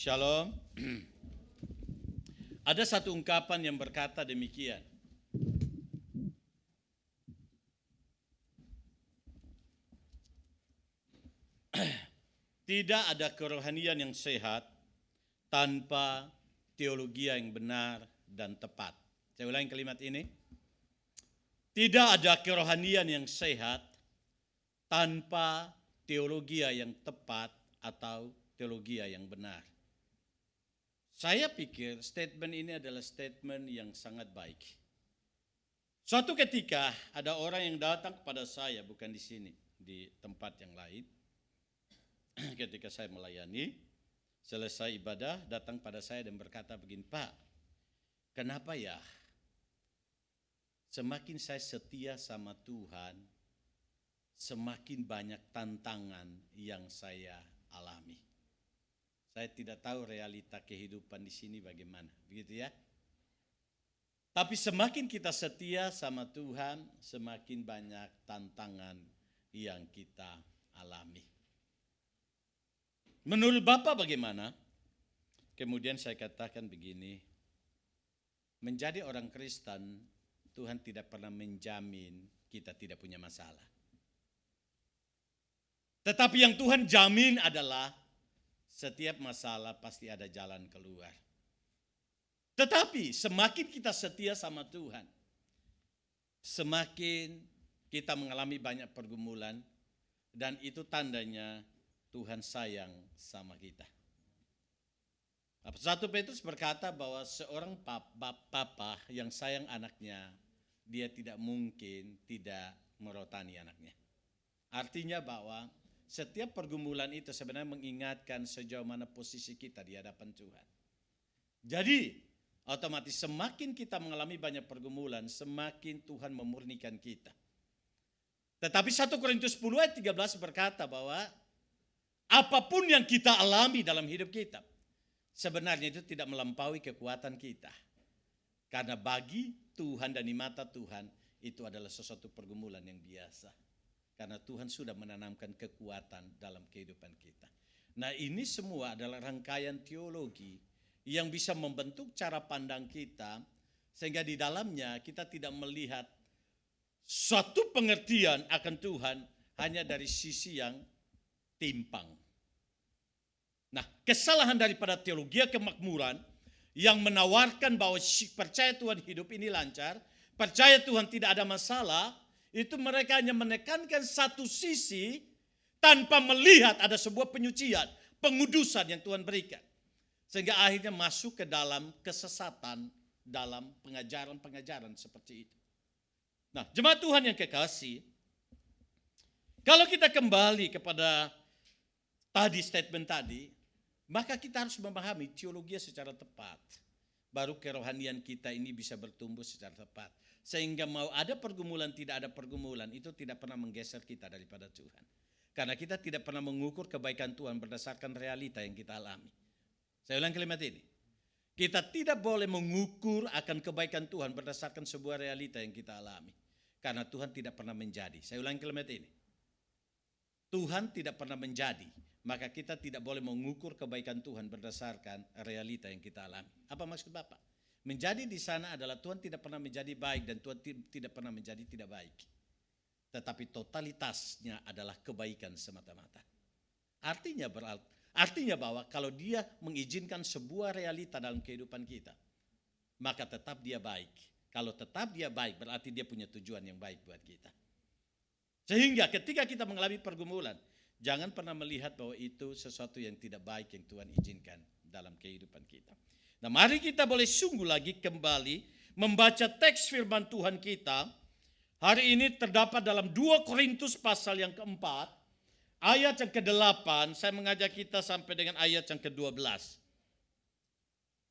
Shalom. Ada satu ungkapan yang berkata demikian. Tidak ada kerohanian yang sehat tanpa teologi yang benar dan tepat. Saya ulangi kalimat ini. Tidak ada kerohanian yang sehat tanpa teologi yang tepat atau teologi yang benar. Saya pikir statement ini adalah statement yang sangat baik. Suatu ketika ada orang yang datang kepada saya, bukan di sini, di tempat yang lain. Ketika saya melayani, selesai ibadah, datang pada saya dan berkata begini, Pak, kenapa ya semakin saya setia sama Tuhan, semakin banyak tantangan yang saya alami. Saya tidak tahu realita kehidupan di sini bagaimana, begitu ya. Tapi semakin kita setia sama Tuhan, semakin banyak tantangan yang kita alami. Menurut Bapak bagaimana? Kemudian saya katakan begini, menjadi orang Kristen, Tuhan tidak pernah menjamin kita tidak punya masalah. Tetapi yang Tuhan jamin adalah setiap masalah pasti ada jalan keluar. Tetapi semakin kita setia sama Tuhan, semakin kita mengalami banyak pergumulan, dan itu tandanya Tuhan sayang sama kita. 1 Petrus berkata bahwa seorang papa yang sayang anaknya, dia tidak mungkin tidak merotani anaknya. Artinya bahwa setiap pergumulan itu sebenarnya mengingatkan sejauh mana posisi kita di hadapan Tuhan. Jadi otomatis semakin kita mengalami banyak pergumulan, semakin Tuhan memurnikan kita. Tetapi 1 Korintus 10 ayat 13 berkata bahwa apapun yang kita alami dalam hidup kita, sebenarnya itu tidak melampaui kekuatan kita. Karena bagi Tuhan dan di mata Tuhan, itu adalah sesuatu pergumulan yang biasa. Karena Tuhan sudah menanamkan kekuatan dalam kehidupan kita. Nah, ini semua adalah rangkaian teologi yang bisa membentuk cara pandang kita, sehingga di dalamnya kita tidak melihat suatu pengertian akan Tuhan hanya dari sisi yang timpang. Nah, kesalahan daripada teologi kemakmuran yang menawarkan bahwa percaya Tuhan hidup ini lancar, percaya Tuhan tidak ada masalah, itu mereka hanya menekankan satu sisi tanpa melihat ada sebuah penyucian, pengudusan yang Tuhan berikan. Sehingga akhirnya masuk ke dalam kesesatan, dalam pengajaran-pengajaran seperti itu. Nah, jemaat Tuhan yang kekasih, kalau kita kembali kepada tadi statement tadi, maka kita harus memahami teologi secara tepat. Baru kerohanian kita ini bisa bertumbuh secara tepat. Sehingga mau ada pergumulan, tidak ada pergumulan, itu tidak pernah menggeser kita daripada Tuhan. Karena kita tidak pernah mengukur kebaikan Tuhan berdasarkan realita yang kita alami. Saya ulang kalimat ini. Kita tidak boleh mengukur akan kebaikan Tuhan berdasarkan sebuah realita yang kita alami. Karena Tuhan tidak pernah menjadi. Saya ulang kalimat ini. Tuhan tidak pernah menjadi. Maka kita tidak boleh mengukur kebaikan Tuhan berdasarkan realita yang kita alami. Apa maksud Bapak? Menjadi di sana adalah Tuhan tidak pernah menjadi baik dan Tuhan tidak pernah menjadi tidak baik. Tetapi totalitasnya adalah kebaikan semata-mata. Artinya bahwa kalau dia mengizinkan sebuah realita dalam kehidupan kita, maka tetap dia baik. Kalau tetap dia baik, berarti dia punya tujuan yang baik buat kita. Sehingga ketika kita mengalami pergumulan, jangan pernah melihat bahwa itu sesuatu yang tidak baik yang Tuhan izinkan dalam kehidupan kita. Nah, mari kita boleh sungguh lagi kembali membaca teks firman Tuhan kita. Hari ini terdapat dalam 2 Korintus pasal yang keempat, ayat yang ke-8, saya mengajak kita sampai dengan ayat yang ke-12.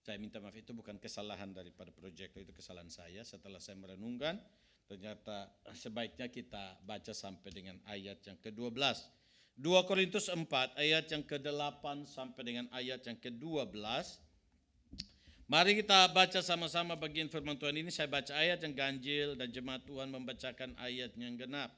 Saya minta maaf, itu bukan kesalahan daripada proyektor, itu kesalahan saya. Setelah saya merenungkan, ternyata sebaiknya kita baca sampai dengan ayat yang ke-12. 2 Korintus 4 ayat yang ke-8 sampai dengan ayat yang ke-12. Mari kita baca sama-sama bagian firman Tuhan ini. Saya baca ayat yang ganjil dan jemaat Tuhan membacakan ayat yang genap.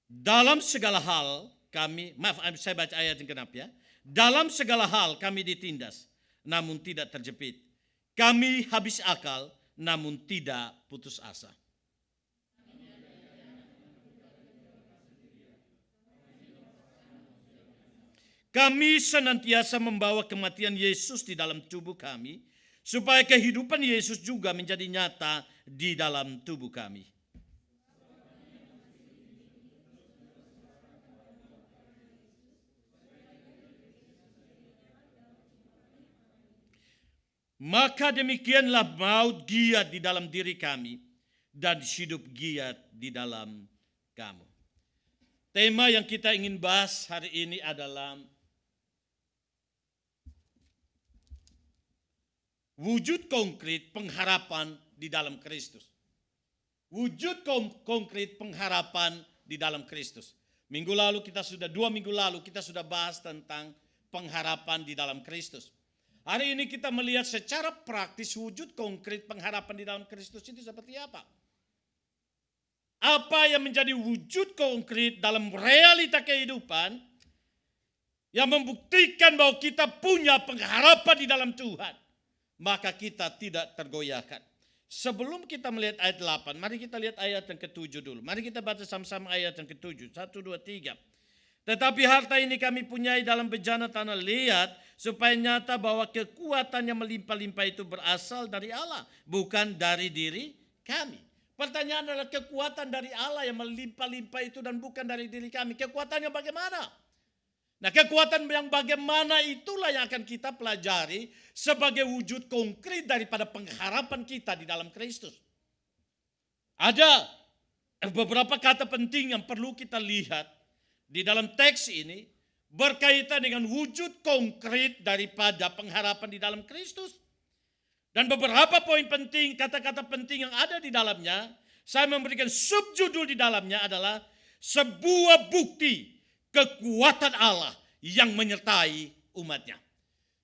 Dalam segala hal kami, saya baca ayat yang genap ya. Dalam segala hal kami ditindas, namun tidak terjepit. Kami habis akal, namun tidak putus asa. Kami senantiasa membawa kematian Yesus di dalam tubuh kami, supaya kehidupan Yesus juga menjadi nyata di dalam tubuh kami. Maka demikianlah maut giat di dalam diri kami, dan hidup giat di dalam kamu. Tema yang kita ingin bahas hari ini adalah wujud konkret pengharapan di dalam Kristus. Wujud konkret pengharapan di dalam Kristus. Dua minggu lalu kita sudah bahas tentang pengharapan di dalam Kristus. Hari ini kita melihat secara praktis wujud konkret pengharapan di dalam Kristus itu seperti apa. Apa yang menjadi wujud konkret dalam realita kehidupan yang membuktikan bahwa kita punya pengharapan di dalam Tuhan. Maka kita tidak tergoyahkan. Sebelum kita melihat ayat 8, mari kita lihat ayat yang ke-7 dulu. Mari kita baca sama-sama ayat yang ke-7. 1, 2, 3. Tetapi harta ini kami punyai dalam bejana tanah liat, supaya nyata bahwa kekuatan yang melimpah-limpah itu berasal dari Allah, bukan dari diri kami. Pertanyaan adalah kekuatan dari Allah yang melimpah-limpah itu dan bukan dari diri kami. Kekuatannya bagaimana? Nah, kekuatan yang bagaimana itulah yang akan kita pelajari sebagai wujud konkret daripada pengharapan kita di dalam Kristus. Ada beberapa kata penting yang perlu kita lihat di dalam teks ini berkaitan dengan wujud konkret daripada pengharapan di dalam Kristus. Dan beberapa poin penting, kata-kata penting yang ada di dalamnya, saya memberikan subjudul di dalamnya adalah sebuah bukti kekuatan Allah yang menyertai umatnya.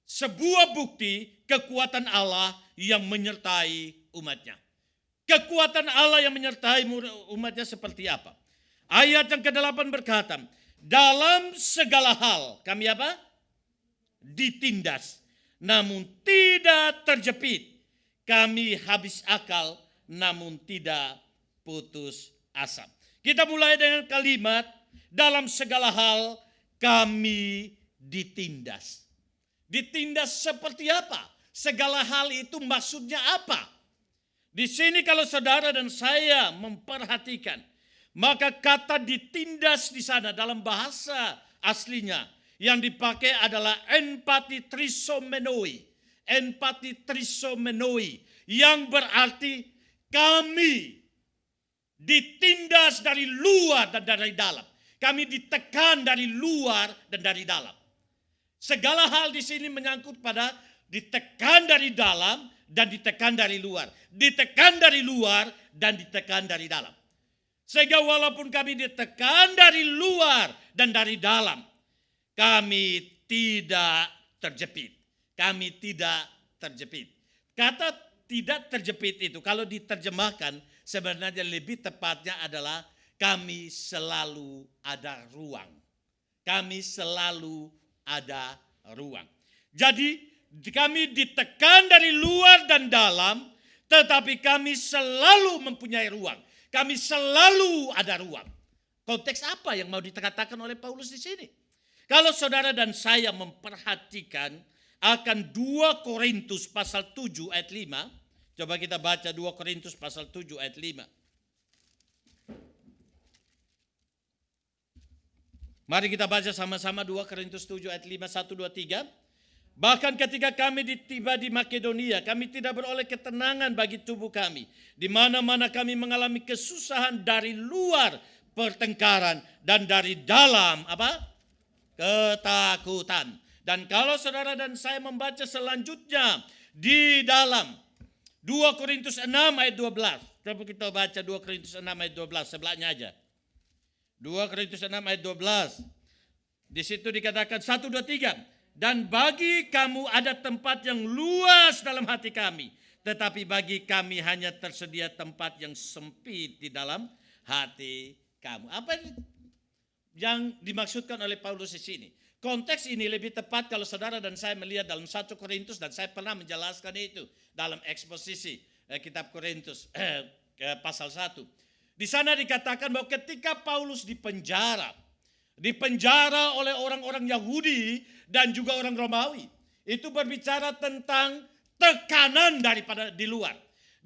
Sebuah bukti kekuatan Allah yang menyertai umatnya. Kekuatan Allah yang menyertai umatnya seperti apa? Ayat yang ke-8 berkata, dalam segala hal kami apa? Ditindas, namun tidak terjepit. Kami habis akal, namun tidak putus asa. Kita mulai dengan kalimat, dalam segala hal kami ditindas. Ditindas seperti apa? Segala hal itu maksudnya apa? Di sini kalau saudara dan saya memperhatikan, maka kata ditindas di sana dalam bahasa aslinya yang dipakai adalah empati trisomenoi. Empati trisomenoi yang berarti kami ditindas dari luar dan dari dalam. Kami ditekan dari luar dan dari dalam. Segala hal di sini menyangkut pada ditekan dari dalam dan ditekan dari luar. Ditekan dari luar dan ditekan dari dalam. Sehingga walaupun kami ditekan dari luar dan dari dalam, kami tidak terjepit. Kami tidak terjepit. Kata tidak terjepit itu kalau diterjemahkan sebenarnya lebih tepatnya adalah kami selalu ada ruang. Kami selalu ada ruang. Jadi kami ditekan dari luar dan dalam, tetapi kami selalu mempunyai ruang. Kami selalu ada ruang. Konteks apa yang mau dikatakan oleh Paulus di sini? Kalau saudara dan saya memperhatikan akan 2 Korintus pasal 7 ayat 5. Coba kita baca 2 Korintus pasal 7 ayat 5. Mari kita baca sama-sama 2 Korintus 7 ayat 5, 1, 2, 3. Bahkan ketika kami tiba di Makedonia, kami tidak beroleh ketenangan bagi tubuh kami. Di mana-mana kami mengalami kesusahan dari luar pertengkaran dan dari dalam apa? Ketakutan. Dan kalau saudara dan saya membaca selanjutnya di dalam 2 Korintus 6 ayat 12. Coba kita baca 2 Korintus 6 ayat 12, sebelahnya aja. 2 Korintus 6 ayat 12. Di situ dikatakan 1, 2, 3. Dan bagi kamu ada tempat yang luas dalam hati kami. Tetapi bagi kami hanya tersedia tempat yang sempit di dalam hati kamu. Apa ini? yang dimaksudkan oleh Paulus di sini. Konteks ini lebih tepat kalau saudara dan saya melihat dalam 1 Korintus, dan saya pernah menjelaskan itu dalam eksposisi kitab Korintus pasal 1. Di sana dikatakan bahwa ketika Paulus dipenjara oleh orang-orang Yahudi dan juga orang Romawi, itu berbicara tentang tekanan daripada di luar.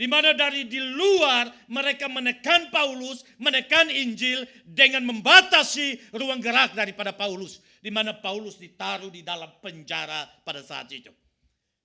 Di mana dari di luar mereka menekan Paulus, menekan Injil dengan membatasi ruang gerak daripada Paulus. Di mana Paulus ditaruh di dalam penjara pada saat itu.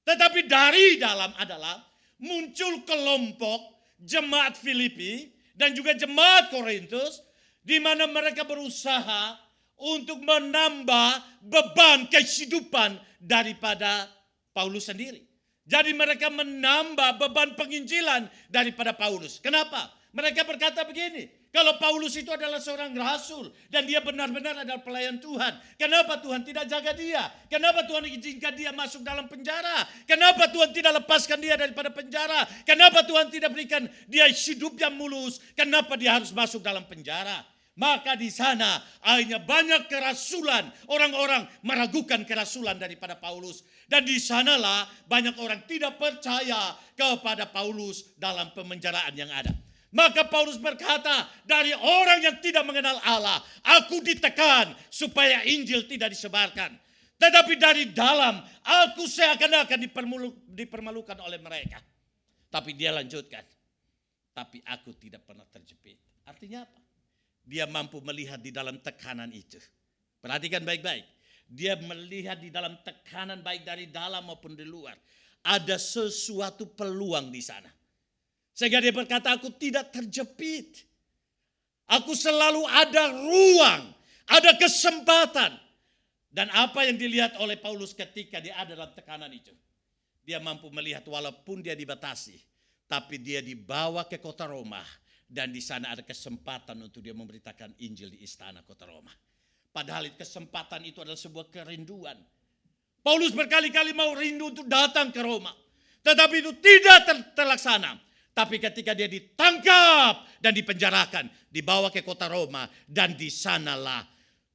Tetapi dari dalam adalah muncul kelompok jemaat Filipi dan juga jemaat Korintus, di mana mereka berusaha untuk menambah beban kehidupan daripada Paulus sendiri. Jadi mereka menambah beban penginjilan daripada Paulus. Kenapa? Mereka berkata begini, kalau Paulus itu adalah seorang rasul dan dia benar-benar adalah pelayan Tuhan, kenapa Tuhan tidak jaga dia? Kenapa Tuhan izinkan dia masuk dalam penjara? Kenapa Tuhan tidak lepaskan dia daripada penjara? Kenapa Tuhan tidak berikan dia hidup yang mulus? Kenapa dia harus masuk dalam penjara? Maka di sana akhirnya banyak kerasulan, orang-orang meragukan kerasulan daripada Paulus. Dan di sanalah banyak orang tidak percaya kepada Paulus dalam pemenjaraan yang ada. Maka Paulus berkata, dari orang yang tidak mengenal Allah, aku ditekan supaya Injil tidak disebarkan. Tetapi dari dalam, aku seakan-akan dipermalukan oleh mereka. Tapi dia lanjutkan, tapi aku tidak pernah terjepit. Artinya apa? Dia mampu melihat di dalam tekanan itu. Perhatikan baik-baik. Dia melihat di dalam tekanan baik dari dalam maupun di luar. Ada sesuatu peluang di sana. Sehingga dia berkata, aku tidak terjepit. Aku selalu ada ruang, ada kesempatan. Dan apa yang dilihat oleh Paulus ketika dia ada dalam tekanan itu. Dia mampu melihat walaupun dia dibatasi. Tapi dia dibawa ke kota Roma. Dan di sana ada kesempatan untuk dia memberitakan Injil di istana kota Roma. Padahal kesempatan itu adalah sebuah kerinduan. Paulus berkali-kali mau rindu untuk datang ke Roma. Tetapi itu tidak terlaksana. Tapi ketika dia ditangkap dan dipenjarakan, dibawa ke kota Roma. Dan di sanalah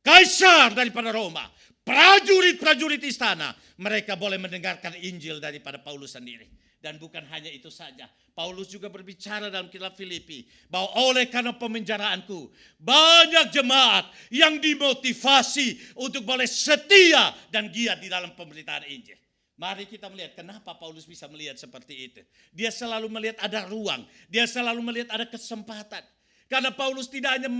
kaisar daripada Roma, prajurit-prajurit istana, mereka boleh mendengarkan Injil daripada Paulus sendiri. Dan bukan hanya itu saja. Paulus juga berbicara dalam kitab Filipi bahwa oleh karena pemenjaraanku, banyak jemaat yang dimotivasi untuk boleh setia dan giat di dalam pemberitaan Injil. Mari kita melihat kenapa Paulus bisa melihat seperti itu. Dia selalu melihat ada ruang. Dia selalu melihat ada kesempatan. Karena Paulus tidak hanya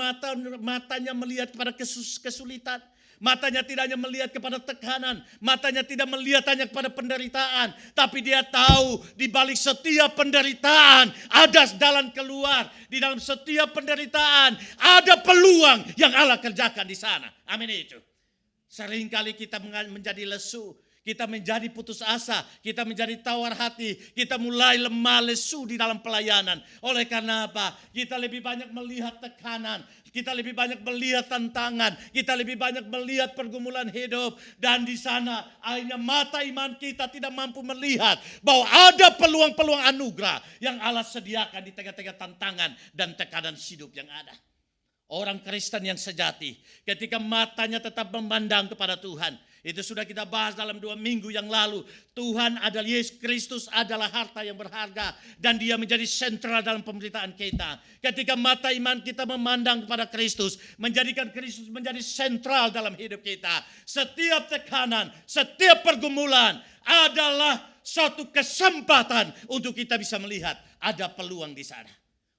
matanya melihat kepada kesulitan. Matanya tidak hanya melihat kepada tekanan. Matanya tidak melihat hanya kepada penderitaan. Tapi dia tahu di balik setiap penderitaan ada jalan keluar. Di dalam setiap penderitaan ada peluang yang Allah kerjakan di sana. Amin itu. Seringkali kita menjadi lesu. Kita menjadi putus asa, kita menjadi tawar hati, kita mulai lemah lesu di dalam pelayanan. Oleh karena apa? Kita lebih banyak melihat tekanan, kita lebih banyak melihat tantangan, kita lebih banyak melihat pergumulan hidup. Dan di sana akhirnya mata iman kita tidak mampu melihat bahwa ada peluang-peluang anugerah yang Allah sediakan di tengah-tengah tantangan dan tekanan hidup yang ada. Orang Kristen yang sejati ketika matanya tetap memandang kepada Tuhan. Itu sudah kita bahas dalam 2 minggu yang lalu. Tuhan adalah Yesus Kristus adalah harta yang berharga. Dan dia menjadi sentral dalam pemberitaan kita. Ketika mata iman kita memandang kepada Kristus. Menjadikan Kristus menjadi sentral dalam hidup kita. Setiap tekanan, setiap pergumulan adalah suatu kesempatan untuk kita bisa melihat ada peluang di sana.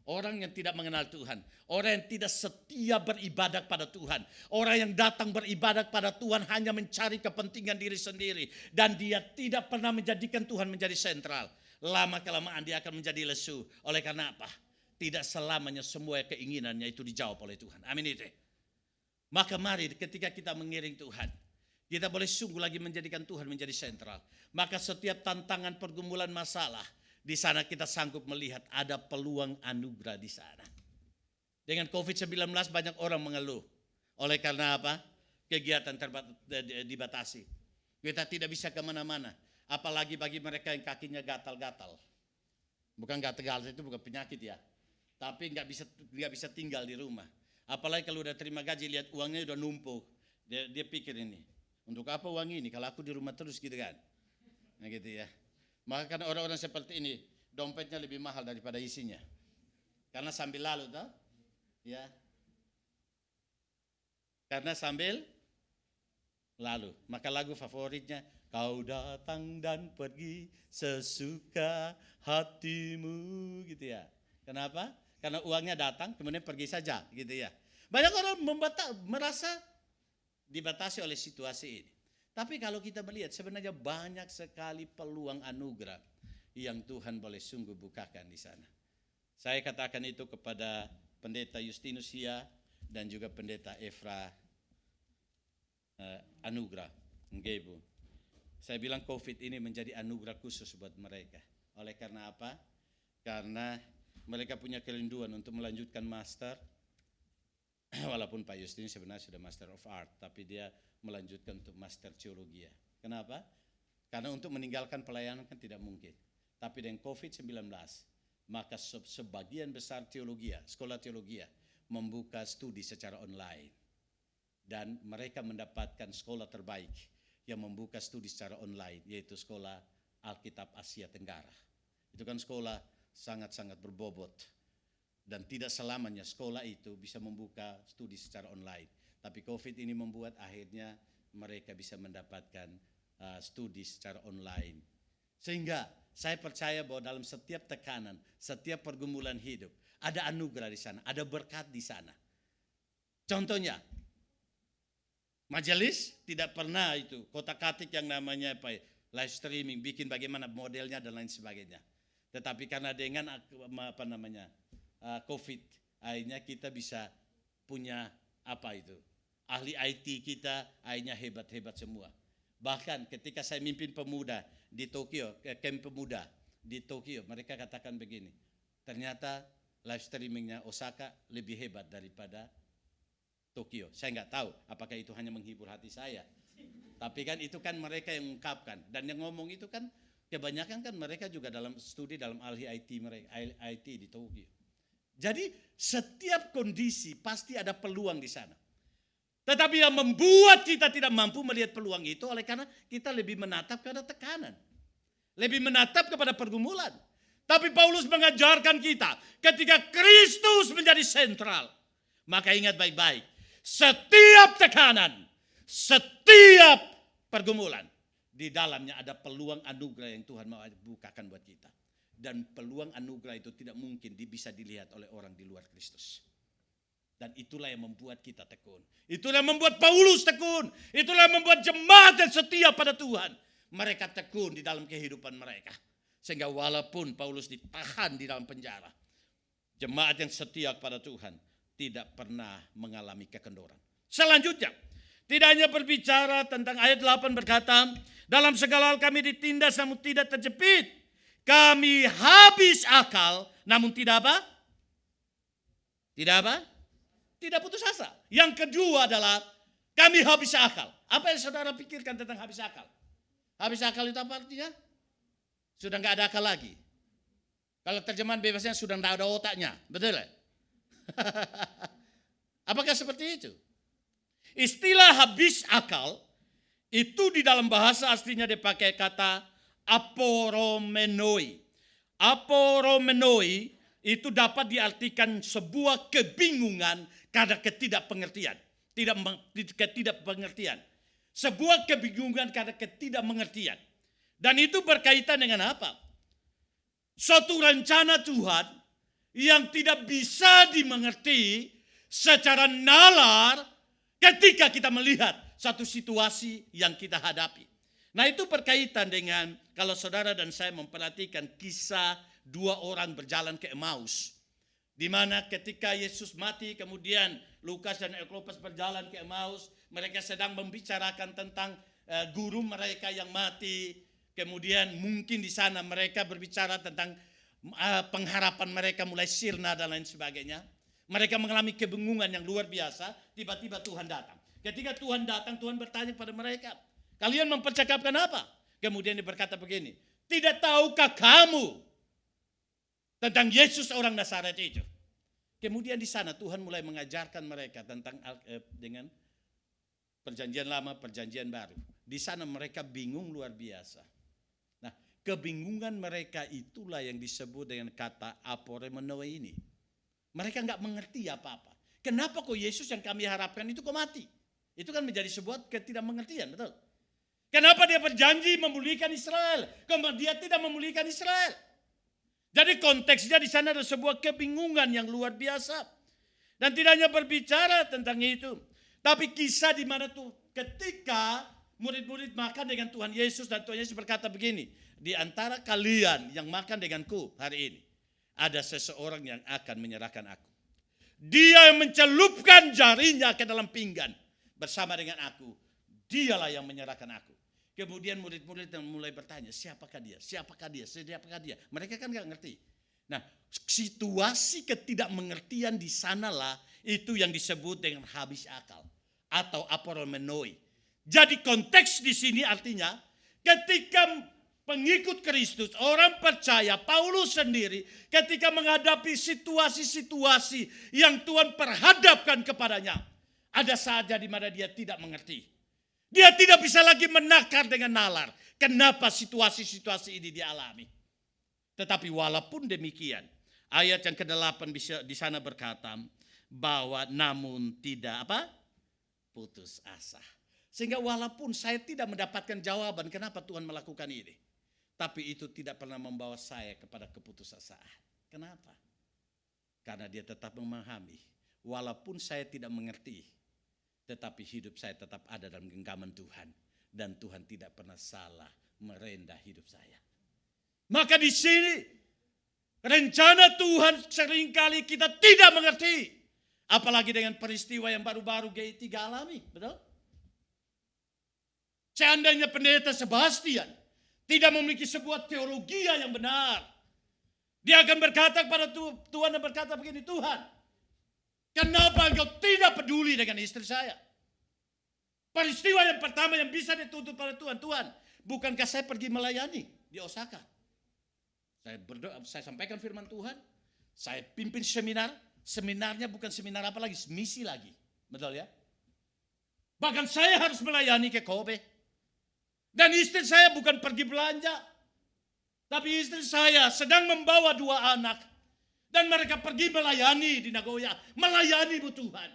Orang yang tidak mengenal Tuhan, orang yang tidak setia beribadah pada Tuhan, orang yang datang beribadah pada Tuhan hanya mencari kepentingan diri sendiri dan dia tidak pernah menjadikan Tuhan menjadi sentral. Lama-kelamaan dia akan menjadi lesu. Oleh karena apa? Tidak selamanya semua keinginannya itu dijawab oleh Tuhan. Amin itu. Maka mari ketika kita mengiring Tuhan, kita boleh sungguh lagi menjadikan Tuhan menjadi sentral. Maka setiap tantangan, pergumulan, masalah, di sana kita sanggup melihat ada peluang anugerah di sana. Dengan COVID-19 banyak orang mengeluh. Oleh karena apa? Kegiatan dibatasi. Kita tidak bisa kemana-mana. Apalagi bagi mereka yang kakinya gatal-gatal. Bukan gatal-gatal itu bukan penyakit ya. Tapi nggak bisa tinggal di rumah. Apalagi kalau udah terima gaji, lihat uangnya udah numpuk. Dia pikir ini, untuk apa uang ini kalau aku di rumah terus gitu kan. Nah gitu ya. Maka kan orang-orang seperti ini, dompetnya lebih mahal daripada isinya. Karena sambil lalu toh. Ya. Karena sambil lalu. Maka lagu favoritnya, kau datang dan pergi sesuka hatimu gitu ya. Kenapa? Karena uangnya datang kemudian pergi saja gitu ya. Banyak orang merasa dibatasi oleh situasi ini. Tapi kalau kita melihat sebenarnya banyak sekali peluang anugerah yang Tuhan boleh sungguh bukakan di sana. Saya katakan itu kepada pendeta Justinus Sia dan juga pendeta Efra Anugrah Ngebu. Saya bilang COVID ini menjadi anugerah khusus buat mereka. Oleh karena apa? Karena mereka punya kerinduan untuk melanjutkan master. Walaupun Pak Justinus sebenarnya sudah Master of Art, tapi dia melanjutkan untuk Master Teologi. Kenapa? Karena untuk meninggalkan pelayanan kan tidak mungkin. Tapi dengan COVID-19, maka sebagian besar sekolah teologi membuka studi secara online. Dan mereka mendapatkan sekolah terbaik yang membuka studi secara online, yaitu Sekolah Alkitab Asia Tenggara. Itu kan sekolah sangat-sangat berbobot. Dan tidak selamanya sekolah itu bisa membuka studi secara online. Tapi COVID ini membuat akhirnya mereka bisa mendapatkan studi secara online. Sehingga saya percaya bahwa dalam setiap tekanan, setiap pergumulan hidup, ada anugerah di sana, ada berkat di sana. Contohnya, majelis tidak pernah itu kotak-katik yang namanya live streaming, bikin bagaimana modelnya dan lain sebagainya. Tetapi karena dengan COVID, akhirnya kita bisa punya ahli IT kita akhirnya hebat-hebat semua. Bahkan ketika saya mimpin pemuda di Tokyo, camp pemuda di Tokyo, mereka katakan begini, ternyata live streamingnya Osaka lebih hebat daripada Tokyo. Saya nggak tahu apakah itu hanya menghibur hati saya. Tapi kan itu kan mereka yang mengungkapkan. Dan yang ngomong itu kan kebanyakan kan mereka juga dalam studi dalam ahli IT di Tokyo. Jadi setiap kondisi pasti ada peluang di sana. Tetapi yang membuat kita tidak mampu melihat peluang itu oleh karena kita lebih menatap kepada tekanan. Lebih menatap kepada pergumulan. Tapi Paulus mengajarkan kita ketika Kristus menjadi sentral. Maka ingat baik-baik. Setiap tekanan, setiap pergumulan, di dalamnya ada peluang anugerah yang Tuhan mau bukakan buat kita. Dan peluang anugerah itu tidak mungkin bisa dilihat oleh orang di luar Kristus. Dan itulah yang membuat kita tekun. Itulah yang membuat Paulus tekun. Itulah yang membuat jemaat yang setia pada Tuhan. Mereka tekun di dalam kehidupan mereka. Sehingga walaupun Paulus ditahan di dalam penjara, jemaat yang setia kepada Tuhan tidak pernah mengalami kekendoran. Selanjutnya, tidak hanya berbicara tentang ayat 8 berkata, dalam segala hal kami ditindas namun tidak terjepit. Kami habis akal namun tidak apa? Tidak apa? Tidak putus asa. Yang kedua adalah kami habis akal. Apa yang saudara pikirkan tentang habis akal? Habis akal itu apa artinya? Sudah nggak ada akal lagi. Kalau terjemahan bebasnya sudah nggak ada otaknya. Betul ya? Apakah seperti itu? Istilah habis akal itu di dalam bahasa aslinya dipakai kata aporomenoi. Aporomenoi itu dapat diartikan sebuah kebingungan karena ketidakpengertian. Ketidakpengertian. Sebuah kebingungan karena ketidakmengertian. Dan itu berkaitan dengan apa? Suatu rencana Tuhan yang tidak bisa dimengerti secara nalar ketika kita melihat satu situasi yang kita hadapi. Nah itu berkaitan dengan kalau saudara dan saya memperhatikan kisah dua orang berjalan ke Emmaus. Di mana ketika Yesus mati kemudian Lukas dan Eklopas berjalan ke Emmaus. Mereka sedang membicarakan tentang guru mereka yang mati. Kemudian mungkin di sana mereka berbicara tentang pengharapan mereka mulai sirna dan lain sebagainya. Mereka mengalami kebingungan yang luar biasa. Tiba-tiba Tuhan datang. Ketika Tuhan datang, Tuhan bertanya kepada mereka, kalian mempercakapkan apa? Kemudian dia berkata begini, tidak tahukah kamu tentang Yesus orang Nazaret itu? Kemudian di sana Tuhan mulai mengajarkan mereka tentang dengan perjanjian lama, perjanjian baru. Di sana mereka bingung luar biasa. Nah, kebingungan mereka itulah yang disebut dengan kata aporemeno ini. Mereka nggak mengerti apa-apa. Kenapa kok Yesus yang kami harapkan itu kok mati? Itu kan menjadi sebuah ketidakmengertian, betul? Kenapa dia berjanji memulihkan Israel? Kenapa dia tidak memulihkan Israel? Jadi konteksnya di sana ada sebuah kebingungan yang luar biasa. Dan tidak hanya berbicara tentang itu. Tapi kisah di mana tuh ketika murid-murid makan dengan Tuhan Yesus dan Tuhan Yesus berkata begini. Di antara kalian yang makan denganku hari ini. Ada seseorang yang akan menyerahkan aku. Dia yang mencelupkan jarinya ke dalam pinggan. Bersama dengan aku. Dialah yang menyerahkan aku. Kemudian murid-murid mulai bertanya, siapakah dia? Siapakah dia? Siapakah dia? Mereka kan nggak ngerti. Nah, situasi ketidakmengertian di sanalah itu yang disebut dengan habis akal atau apormenoi. Jadi konteks di sini artinya ketika pengikut Kristus, orang percaya, Paulus sendiri ketika menghadapi situasi-situasi yang Tuhan perhadapkan kepadanya, ada saatnya di mana dia tidak mengerti. Dia tidak bisa lagi menakar dengan nalar. Kenapa situasi-situasi ini dialami? Tetapi walaupun demikian, ayat yang ke-8 di sana berkata bahwa namun tidak putus asa. Sehingga walaupun saya tidak mendapatkan jawaban kenapa Tuhan melakukan ini, tapi itu tidak pernah membawa saya kepada keputusasaan. Kenapa? Karena dia tetap memahami, walaupun saya tidak mengerti, tetapi hidup saya tetap ada dalam genggaman Tuhan. Dan Tuhan tidak pernah salah merendah hidup saya. Maka di sini rencana Tuhan seringkali kita tidak mengerti. Apalagi dengan peristiwa yang baru-baru G3 alami. Betul? Seandainya pendeta Sebastian tidak memiliki sebuah teologi yang benar. Dia akan berkata kepada Tuhan dan berkata begini, Tuhan, kenapa engkau tidak peduli dengan istri saya? Peristiwa yang pertama yang bisa dituntut pada Tuhan. Tuhan, bukankah saya pergi melayani di Osaka? Saya berdoa, saya sampaikan firman Tuhan. Saya pimpin seminar. Seminarnya bukan seminar apa lagi, misi lagi. Betul ya? Bahkan saya harus melayani ke Kobe. Dan istri saya bukan pergi belanja. Tapi istri saya sedang membawa 2 anak. Dan mereka pergi melayani di Nagoya. Melayani Bu Tuhan.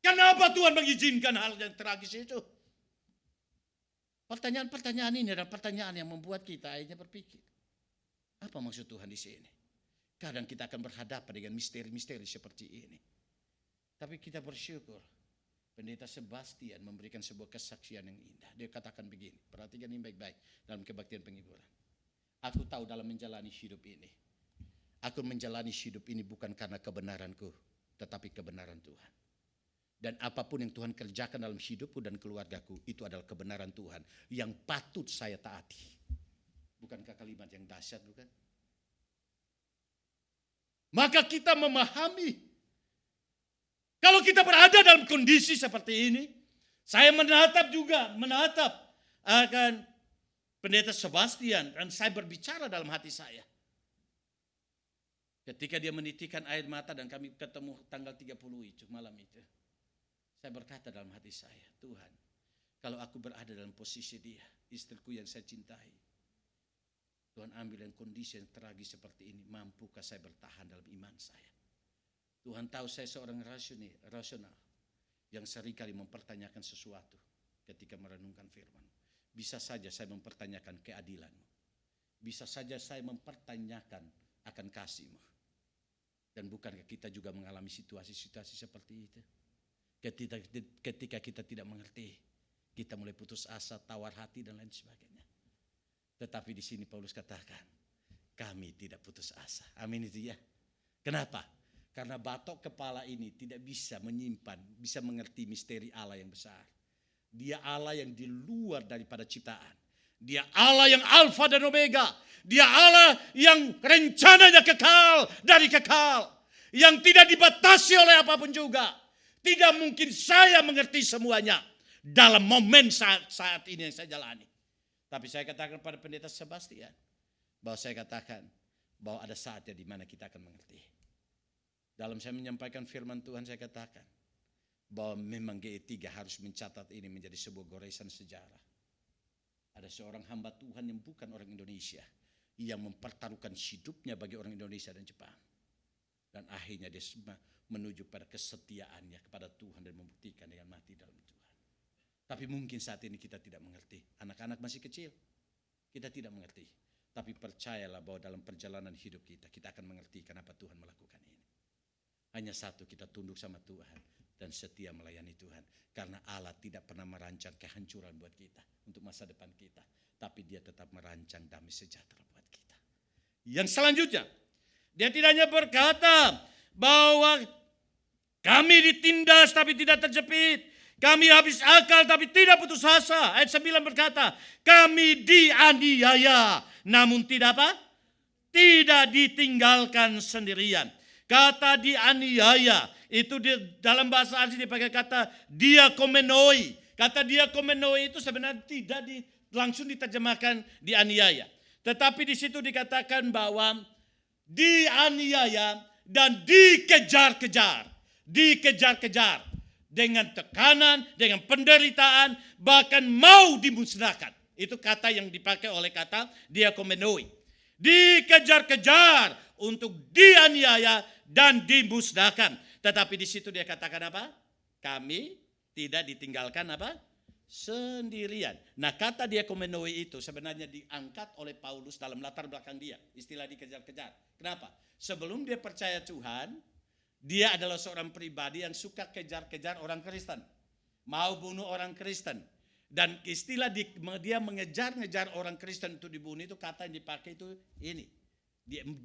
Kenapa Tuhan mengizinkan hal yang tragis itu? Pertanyaan-pertanyaan ini adalah pertanyaan yang membuat kita akhirnya berpikir. Apa maksud Tuhan di sini? Kadang kita akan berhadapan dengan misteri-misteri seperti ini. Tapi kita bersyukur. Pendeta Sebastian memberikan sebuah kesaksian yang indah. Dia katakan begini, perhatikan ini baik-baik dalam kebaktian penghiburan. Aku tahu dalam menjalani hidup ini. Aku menjalani hidup ini bukan karena kebenaranku, tetapi kebenaran Tuhan. Dan apapun yang Tuhan kerjakan dalam hidupku dan keluargaku, itu adalah kebenaran Tuhan yang patut saya taati. Bukankah kalimat yang dahsyat, bukan? Maka kita memahami, kalau kita berada dalam kondisi seperti ini, saya menatap akan pendeta Sebastian, dan saya berbicara dalam hati saya. Ketika dia menitikan air mata dan kami ketemu tanggal 30 itu, malam itu. Saya berkata dalam hati saya, Tuhan, kalau aku berada dalam posisi dia, istriku yang saya cintai, Tuhan ambil dalam kondisi yang tragis seperti ini, mampukah saya bertahan dalam iman saya? Tuhan tahu saya seorang rasional yang seringkali mempertanyakan sesuatu ketika merenungkan firman. Bisa saja saya mempertanyakan keadilan-Mu. Bisa saja saya mempertanyakan akan kasih-Mu. Dan bukankah kita juga mengalami situasi-situasi seperti itu? Ketika kita tidak mengerti, kita mulai putus asa, tawar hati dan lain sebagainya. Tetapi di sini Paulus katakan, kami tidak putus asa. Amin itu ya. Kenapa? Karena batok kepala ini tidak bisa menyimpan, bisa mengerti misteri Allah yang besar. Dia Allah yang di luar daripada ciptaan. Dia Allah yang alfa dan omega. Dia Allah yang rencananya kekal dari kekal. Yang tidak dibatasi oleh apapun juga. Tidak mungkin saya mengerti semuanya dalam momen saat ini yang saya jalani. Tapi saya katakan pada pendeta Sebastian, bahwa saya katakan bahwa ada saatnya di mana kita akan mengerti. Dalam saya menyampaikan firman Tuhan, saya katakan bahwa memang GE3 harus mencatat ini menjadi sebuah goresan sejarah. Ada seorang hamba Tuhan yang bukan orang Indonesia, yang mempertaruhkan hidupnya bagi orang Indonesia dan Jepang. Dan akhirnya dia menuju pada kesetiaannya kepada Tuhan dan membuktikan dengan mati dalam Tuhan. Tapi mungkin saat ini kita tidak mengerti. Anak-anak masih kecil, kita tidak mengerti. Tapi percayalah bahwa dalam perjalanan hidup kita, kita akan mengerti kenapa Tuhan melakukan ini. Hanya satu, kita tunduk sama Tuhan dan setia melayani Tuhan. Karena Allah tidak pernah merancang kehancuran buat kita, untuk masa depan kita. Tapi dia tetap merancang damai sejahtera buat kita. Yang selanjutnya, dia tidak hanya berkata bahwa kami ditindas tapi tidak terjepit. Kami habis akal tapi tidak putus asa. Ayat 9 berkata, kami dianiaya namun tidak apa? Tidak ditinggalkan sendirian. Kata dianiaya itu dalam bahasa asli dipakai kata diakomenoi. Kata diakomenoi itu sebenarnya tidak langsung diterjemahkan dianiaya. Tetapi di situ dikatakan bahwa dianiaya dan dikejar-kejar. Dikejar-kejar. Dengan tekanan, dengan penderitaan, bahkan mau dimusnahkan. Itu kata yang dipakai oleh kata diakomenoi. Dikejar-kejar untuk dianiaya dan dimusnahkan. Tetapi di situ dia katakan apa? Kami tidak ditinggalkan apa? Sendirian. Nah, kata diakomenoi itu sebenarnya diangkat oleh Paulus dalam latar belakang dia. Istilah dikejar-kejar. Kenapa? Sebelum dia percaya Tuhan, dia adalah seorang pribadi yang suka kejar-kejar orang Kristen. Mau bunuh orang Kristen. Dan istilah dia mengejar-ngejar orang Kristen untuk dibunuh itu kata yang dipakai itu ini.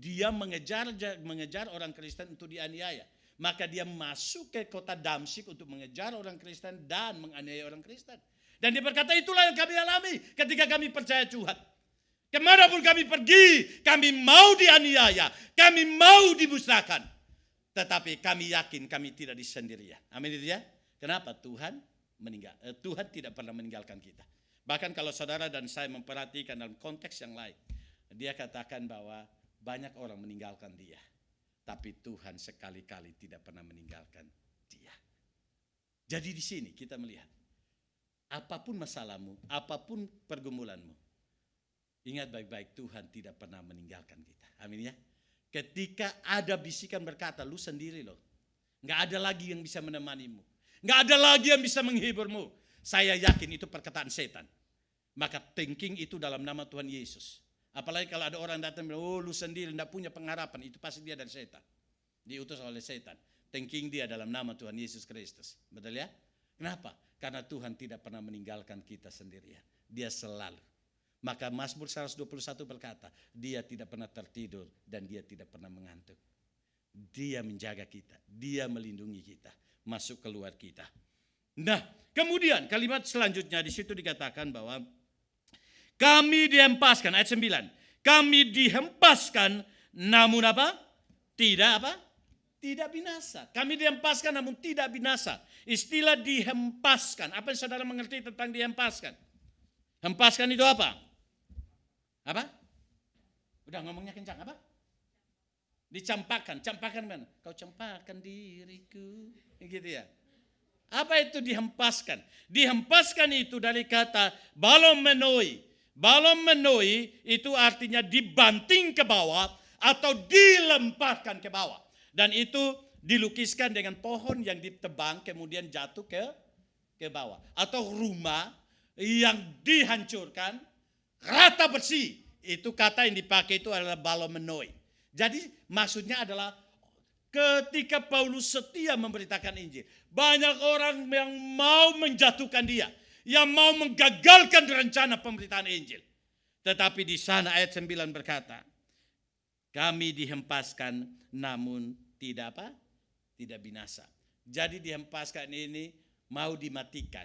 Dia mengejar orang Kristen untuk dianiaya. Maka dia masuk ke kota Damsyik untuk mengejar orang Kristen dan menganiaya orang Kristen. Dan dia berkata itulah yang kami alami ketika kami percaya Tuhan. Kemanapun kami pergi, kami mau dianiaya, kami mau dimusnahkan. Tetapi kami yakin kami tidak disendirian. Amin itu ya. Kenapa? Tuhan tidak pernah meninggalkan kita. Bahkan kalau saudara dan saya memperhatikan dalam konteks yang lain, dia katakan bahwa banyak orang meninggalkan dia. Tapi Tuhan sekali-kali tidak pernah meninggalkan dia. Jadi di sini kita melihat, apapun masalahmu, apapun pergumulanmu, ingat baik-baik Tuhan tidak pernah meninggalkan kita. Amin ya. Ketika ada bisikan berkata, lu sendiri loh. Nggak ada lagi yang bisa menemanimu. Nggak ada lagi yang bisa menghiburmu. Saya yakin itu perkataan setan. Maka thinking itu dalam nama Tuhan Yesus. Apalagi kalau ada orang datang bilang, oh lu sendiri nggak punya pengharapan. Itu pasti dia dari setan. Diutus oleh setan. Thinking dia dalam nama Tuhan Yesus Kristus. Betul ya? Kenapa? Karena Tuhan tidak pernah meninggalkan kita sendirian. Dia selalu. Maka Mazmur 121 berkata, dia tidak pernah tertidur dan dia tidak pernah mengantuk. Dia menjaga kita, dia melindungi kita, masuk keluar kita. Nah, kemudian kalimat selanjutnya di situ dikatakan bahwa kami dihempaskan, ayat 9. Kami dihempaskan namun apa? Tidak apa? Tidak binasa. Kami dihempaskan namun tidak binasa. Istilah dihempaskan. Apa yang saudara mengerti tentang dihempaskan? Hempaskan itu apa? Apa? Udah ngomongnya kencang apa? Dicampakkan. Campakkan mana? Kau campakkan diriku. Gitu ya. Apa itu dihempaskan? Dihempaskan itu dari kata balomenoi. Balomenoi itu artinya dibanting ke bawah atau dilemparkan ke bawah. Dan itu dilukiskan dengan pohon yang ditebang kemudian jatuh ke bawah. Atau rumah yang dihancurkan rata bersih. Itu kata yang dipakai itu adalah balomenoi. Jadi maksudnya adalah ketika Paulus setia memberitakan Injil, banyak orang yang mau menjatuhkan dia, yang mau menggagalkan rencana pemberitaan Injil. Tetapi di sana ayat 9 berkata, kami dihempaskan namun tidak apa? Tidak binasa. Jadi dihempaskan ini mau dimatikan.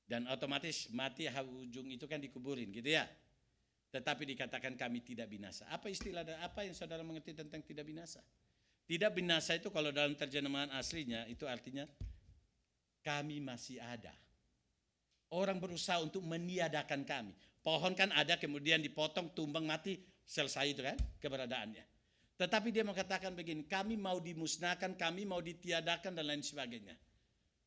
Dan otomatis mati ujung itu kan dikuburin gitu ya. Tetapi dikatakan kami tidak binasa. Apa istilah dan apa yang saudara mengerti tentang tidak binasa? Tidak binasa itu kalau dalam terjemahan aslinya itu artinya kami masih ada. Orang berusaha untuk meniadakan kami. Pohon kan ada kemudian dipotong, tumbang, mati, selesai itu kan keberadaannya. Tetapi dia mengatakan begini, kami mau dimusnahkan, kami mau ditiadakan dan lain sebagainya.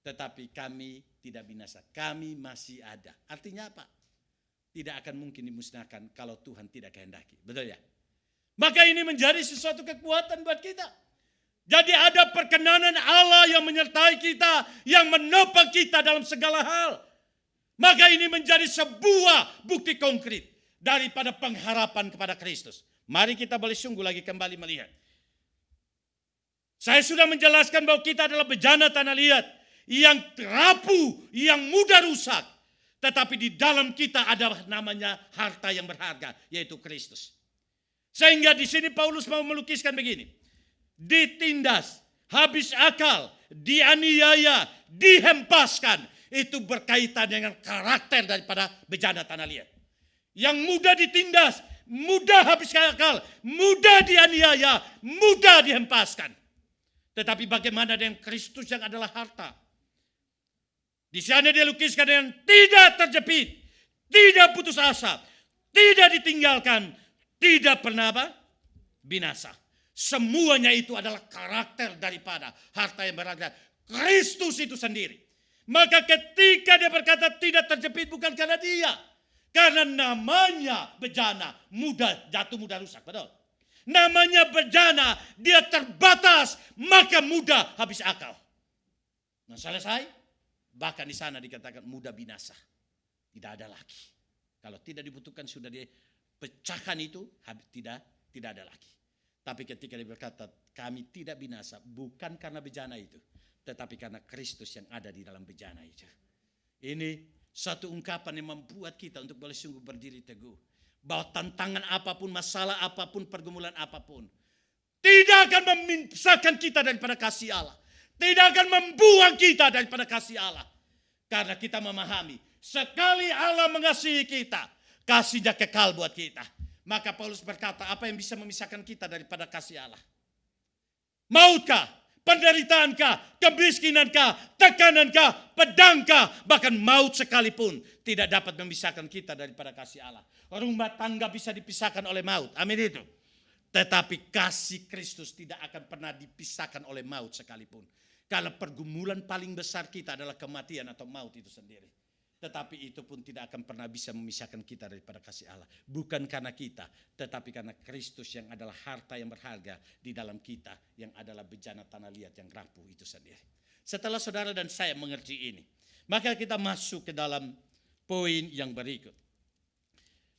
Tetapi kami tidak binasa, kami masih ada. Artinya apa? Tidak akan mungkin dimusnahkan kalau Tuhan tidak kehendaki. Betul ya? Maka ini menjadi sesuatu kekuatan buat kita. Jadi ada perkenanan Allah yang menyertai kita, yang menopang kita dalam segala hal. Maka ini menjadi sebuah bukti konkret daripada pengharapan kepada Kristus. Mari kita boleh sungguh lagi kembali melihat. Saya sudah menjelaskan bahwa kita adalah bejana tanah liat yang rapuh, yang mudah rusak. Tetapi di dalam kita ada namanya harta yang berharga, yaitu Kristus. Sehingga di sini Paulus mau melukiskan begini. Ditindas, habis akal, dianiaya, dihempaskan. Itu berkaitan dengan karakter daripada bejana tanah liat. Yang mudah ditindas, mudah habis akal, mudah dianiaya, mudah dihempaskan. Tetapi bagaimana dengan Kristus yang adalah harta? Di sana dia lukiskan dengan tidak terjepit, tidak putus asa, tidak ditinggalkan, tidak pernah apa? Binasa. Semuanya itu adalah karakter daripada harta yang berharga. Kristus itu sendiri. Maka ketika dia berkata tidak terjepit bukan karena dia. Karena namanya bejana, mudah jatuh, mudah rusak. Betul? Namanya bejana, dia terbatas, maka mudah habis akal. Nah selesai. Bahkan di sana dikatakan mudah binasa. Tidak ada lagi. Kalau tidak dibutuhkan sudah dipecahkan itu, tidak ada lagi. Tapi ketika dia berkata kami tidak binasa, bukan karena bejana itu, tetapi karena Kristus yang ada di dalam bejana itu. Ini satu ungkapan yang membuat kita untuk boleh sungguh berdiri teguh. Bahwa tantangan apapun, masalah apapun, pergumulan apapun, tidak akan memisahkan kita daripada kasih Allah. Tidak akan membuang kita daripada kasih Allah. Karena kita memahami, sekali Allah mengasihi kita, kasihnya kekal buat kita. Maka Paulus berkata, apa yang bisa memisahkan kita daripada kasih Allah? Mautkah? Penderitaankah? Kemiskinankah? Tekanankah? Pedangkah? Bahkan maut sekalipun tidak dapat memisahkan kita daripada kasih Allah. Rumah tangga bisa dipisahkan oleh maut. Amin itu. Tetapi kasih Kristus tidak akan pernah dipisahkan oleh maut sekalipun. Karena pergumulan paling besar kita adalah kematian atau maut itu sendiri. Tetapi itu pun tidak akan pernah bisa memisahkan kita daripada kasih Allah. Bukan karena kita, tetapi karena Kristus yang adalah harta yang berharga di dalam kita. Yang adalah bejana tanah liat yang rapuh itu sendiri. Setelah saudara dan saya mengerti ini, maka kita masuk ke dalam poin yang berikut.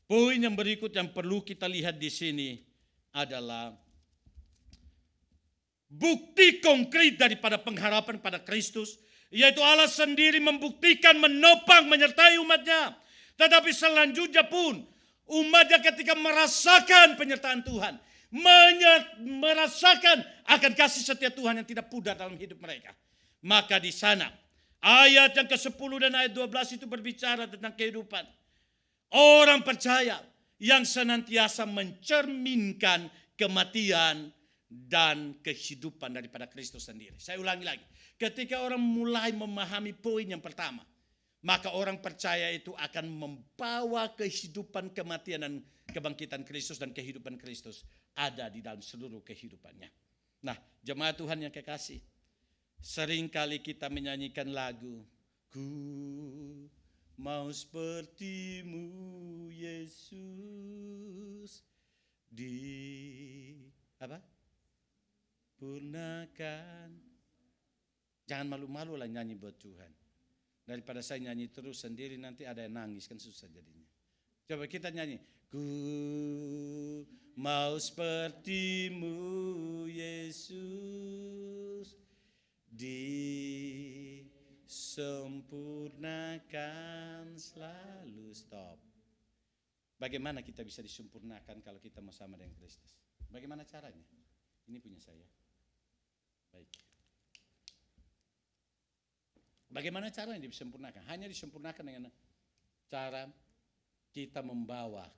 Poin yang berikut yang perlu kita lihat di sini adalah bukti konkret daripada pengharapan pada Kristus, yaitu Allah sendiri membuktikan, menopang, menyertai umatnya. Tetapi selanjutnya pun umatnya ketika merasakan penyertaan Tuhan, merasakan akan kasih setia Tuhan yang tidak pudar dalam hidup mereka. Maka di sana ayat yang ke-10 dan ayat 12 itu berbicara tentang kehidupan orang percaya yang senantiasa mencerminkan kematian dan kehidupan daripada Kristus sendiri. Saya ulangi lagi. Ketika orang mulai memahami poin yang pertama, maka orang percaya itu akan membawa kehidupan, kematian dan kebangkitan Kristus dan kehidupan Kristus ada di dalam seluruh kehidupannya. Nah, jemaat Tuhan yang kekasih, seringkali kita menyanyikan lagu, ku mau sepertimu Yesus purnakan. Jangan malu-malu lah nyanyi buat Tuhan. Daripada saya nyanyi terus sendiri nanti ada yang nangis, kan susah jadinya. Coba kita nyanyi. Ku mau sepertimu Yesus, disempurnakan selalu. Stop. Bagaimana kita bisa disempurnakan kalau kita mau sama dengan Kristus? Bagaimana caranya? Ini punya saya. Baik. Bagaimana caranya disempurnakan? Hanya disempurnakan dengan cara kita membawa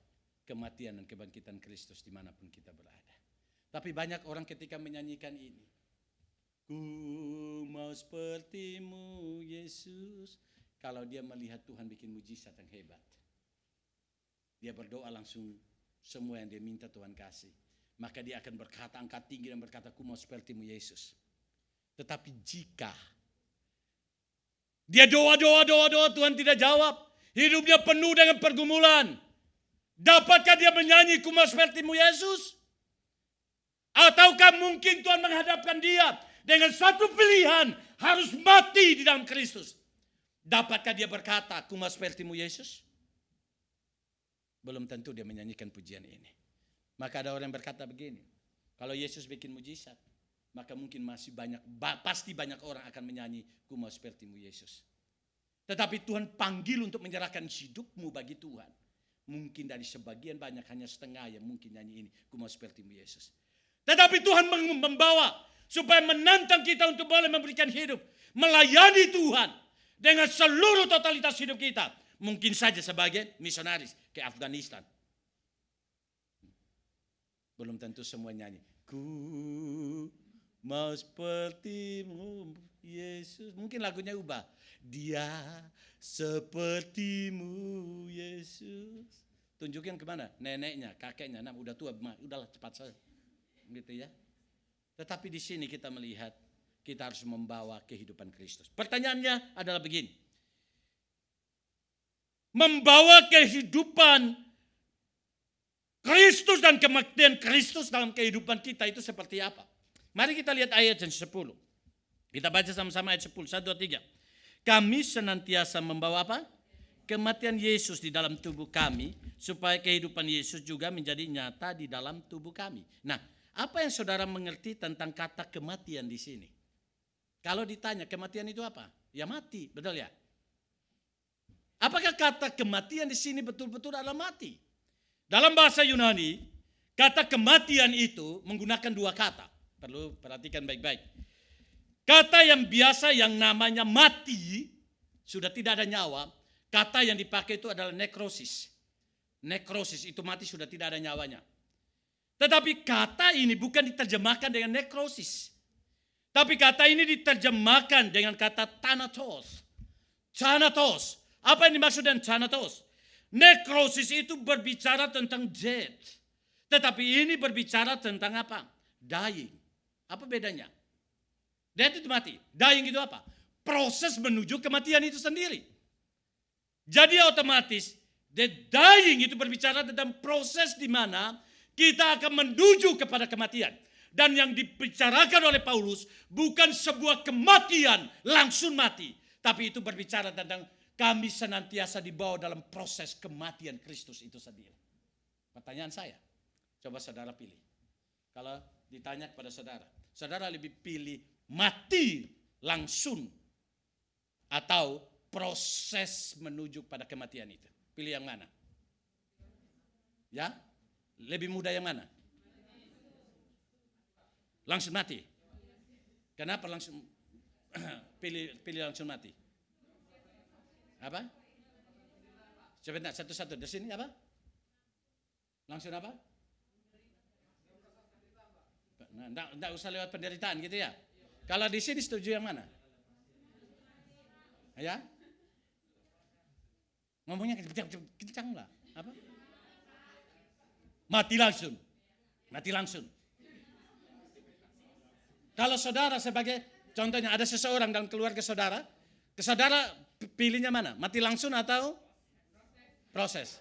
kematian dan kebangkitan Kristus dimanapun kita berada. Tapi banyak orang ketika menyanyikan ini, ku mau sepertimu Yesus, kalau dia melihat Tuhan bikin mujizat yang hebat, dia berdoa langsung semua yang dia minta Tuhan kasih. maka dia akan berkata, angkat tinggi dan berkata, aku mau sepertimu Yesus. Tetapi jika dia doa, Tuhan tidak jawab, hidupnya penuh dengan pergumulan, dapatkah dia menyanyi, aku mau sepertimu Yesus? Ataukah mungkin Tuhan menghadapkan dia dengan satu pilihan, harus mati di dalam Kristus? Dapatkah dia berkata, aku mau sepertimu Yesus? Belum tentu dia menyanyikan pujian ini. Maka ada orang yang berkata begini, kalau Yesus bikin mujizat, maka mungkin masih pasti banyak orang akan menyanyi, aku mau sepertimu Yesus. Tetapi Tuhan panggil untuk menyerahkan hidupmu bagi Tuhan. Mungkin dari sebagian banyak, hanya setengah yang mungkin nyanyi ini, aku mau sepertimu Yesus. Tetapi Tuhan membawa supaya menantang kita untuk boleh memberikan hidup, melayani Tuhan dengan seluruh totalitas hidup kita. Mungkin saja sebagai misionaris ke Afghanistan. Belum tentu semua nyanyi, ku mau sepertimu Yesus. Mungkin lagunya ubah, dia sepertimu Yesus. Tunjukin kemana? Neneknya, kakeknya, udah tua, udahlah cepat saja. Gitu ya. Tetapi di sini kita melihat kita harus membawa kehidupan Kristus. Pertanyaannya adalah begini. Membawa kehidupan Kristus dan kematian Kristus dalam kehidupan kita itu seperti apa? Mari kita lihat ayat yang 10. Kita baca sama-sama ayat 10. 1, 2, 3. Kami senantiasa membawa apa? Kematian Yesus di dalam tubuh kami, supaya kehidupan Yesus juga menjadi nyata di dalam tubuh kami. Nah, apa yang saudara mengerti tentang kata kematian di sini? Kalau ditanya kematian itu apa? Ya mati, betul ya? Apakah kata kematian di sini betul-betul adalah mati? Dalam bahasa Yunani, kata kematian itu menggunakan dua kata. Perlu perhatikan baik-baik. Kata yang biasa yang namanya mati, sudah tidak ada nyawa. Kata yang dipakai itu adalah nekrosis. Nekrosis itu mati, sudah tidak ada nyawanya. Tetapi kata ini bukan diterjemahkan dengan nekrosis. Tapi kata ini diterjemahkan dengan kata thanatos. Thanatos. Apa yang dimaksud dengan thanatos? Nekrosis itu berbicara tentang death. Tetapi ini berbicara tentang apa? Dying. Apa bedanya? Death itu mati. Dying itu apa? Proses menuju kematian itu sendiri. Jadi otomatis, the dying itu berbicara tentang proses di mana kita akan menuju kepada kematian. Dan yang dibicarakan oleh Paulus bukan sebuah kematian langsung mati. Tapi itu berbicara tentang kami senantiasa dibawa dalam proses kematian Kristus itu sendiri. Pertanyaan saya, coba saudara pilih. Kalau ditanya kepada saudara, saudara lebih pilih mati langsung atau proses menuju pada kematian itu? Pilih yang mana? Ya? Lebih mudah yang mana? Langsung mati. Kenapa langsung pilih langsung mati? Apa? Sebentar, satu-satu. Di sini apa? Langsung apa? Nah, enggak usah lewat penderitaan gitu ya. Kalau di sini setuju yang mana? Ya? Ngomongnya kencang lah. Apa? Mati langsung. Mati langsung. Kalau saudara sebagai, contohnya ada seseorang dalam keluarga saudara, saudara pilihnya mana? Mati langsung atau proses?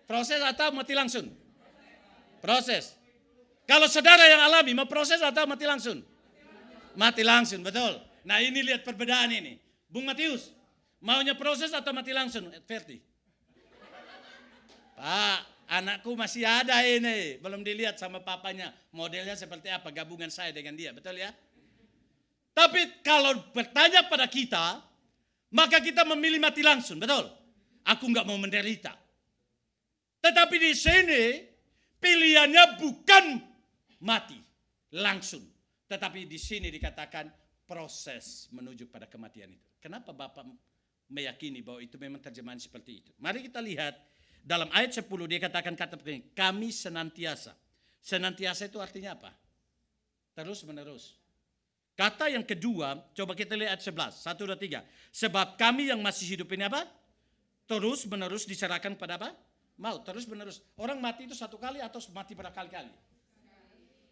Proses atau mati langsung? Proses. Kalau saudara yang alami, mau proses atau mati langsung? Mati langsung, betul. Nah ini lihat perbedaan ini. Bung Matius, maunya proses atau mati langsung? Verti. Pak, anakku masih ada ini, belum dilihat sama papanya. Modelnya seperti apa, gabungan saya dengan dia, betul ya? Tapi kalau bertanya pada kita, maka kita memilih mati langsung, betul? Aku nggak mau menderita. Tetapi di sini pilihannya bukan mati langsung, tetapi di sini dikatakan proses menuju pada kematian itu. Kenapa Bapak meyakini bahwa itu memang terjemahan seperti itu? Mari kita lihat. Dalam ayat 10 dia katakan kata begini, kami senantiasa. Senantiasa itu artinya apa? Terus menerus. Kata yang kedua, coba kita lihat ayat 11. 1, 2, 3. Sebab kami yang masih hidup ini apa? Terus menerus diserahkan kepada apa? Mau terus menerus. Orang mati itu satu kali atau mati berkali-kali?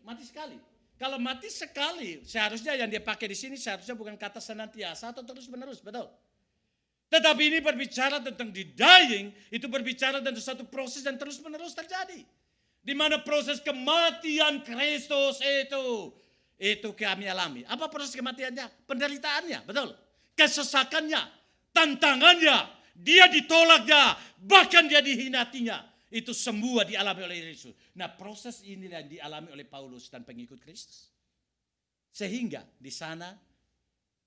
Mati sekali. Kalau mati sekali, seharusnya yang dia pakai di sini seharusnya bukan kata senantiasa atau terus menerus, betul? Tetapi ini berbicara tentang di dying, itu berbicara tentang satu proses yang terus menerus terjadi. Di mana proses kematian Kristus itu kami alami. Apa proses kematiannya? Penderitaannya, betul? Kesesakannya, tantangannya, dia ditolaknya, bahkan dia dihinatinya. Itu semua dialami oleh Yesus. Nah, proses inilah yang dialami oleh Paulus dan pengikut Kristus. Sehingga di sana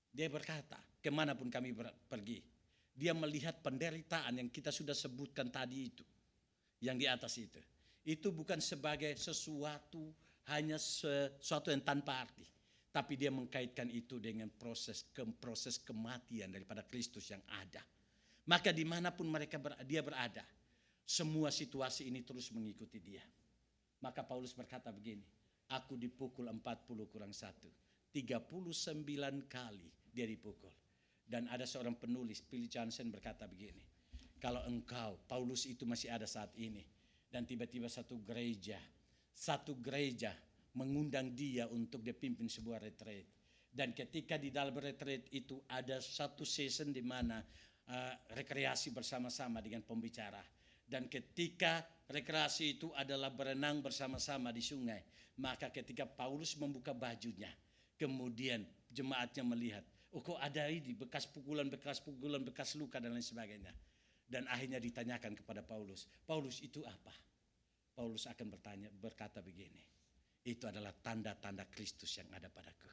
dia berkata, kemanapun kami pergi, dia melihat penderitaan yang kita sudah sebutkan tadi itu, yang di atas itu. Itu bukan sebagai sesuatu, hanya sesuatu yang tanpa arti. Tapi dia mengkaitkan itu dengan proses kematian daripada Kristus yang ada. Maka dimanapun dia berada, semua situasi ini terus mengikuti dia. Maka Paulus berkata begini, aku dipukul 40 kurang 1. 39 kali dia dipukul. Dan ada seorang penulis, Philip Johnson berkata begini, kalau engkau, Paulus itu masih ada saat ini, dan tiba-tiba satu gereja mengundang dia untuk dia pimpin sebuah retreat. Dan ketika di dalam retreat itu ada satu season di mana rekreasi bersama-sama dengan pembicara. Dan ketika rekreasi itu adalah berenang bersama-sama di sungai, maka ketika Paulus membuka bajunya, kemudian jemaatnya melihat, oh kok ada ini bekas pukulan, bekas luka dan lain sebagainya. Dan akhirnya ditanyakan kepada Paulus, Paulus itu apa? Paulus akan berkata begini, itu adalah tanda-tanda Kristus yang ada padaku.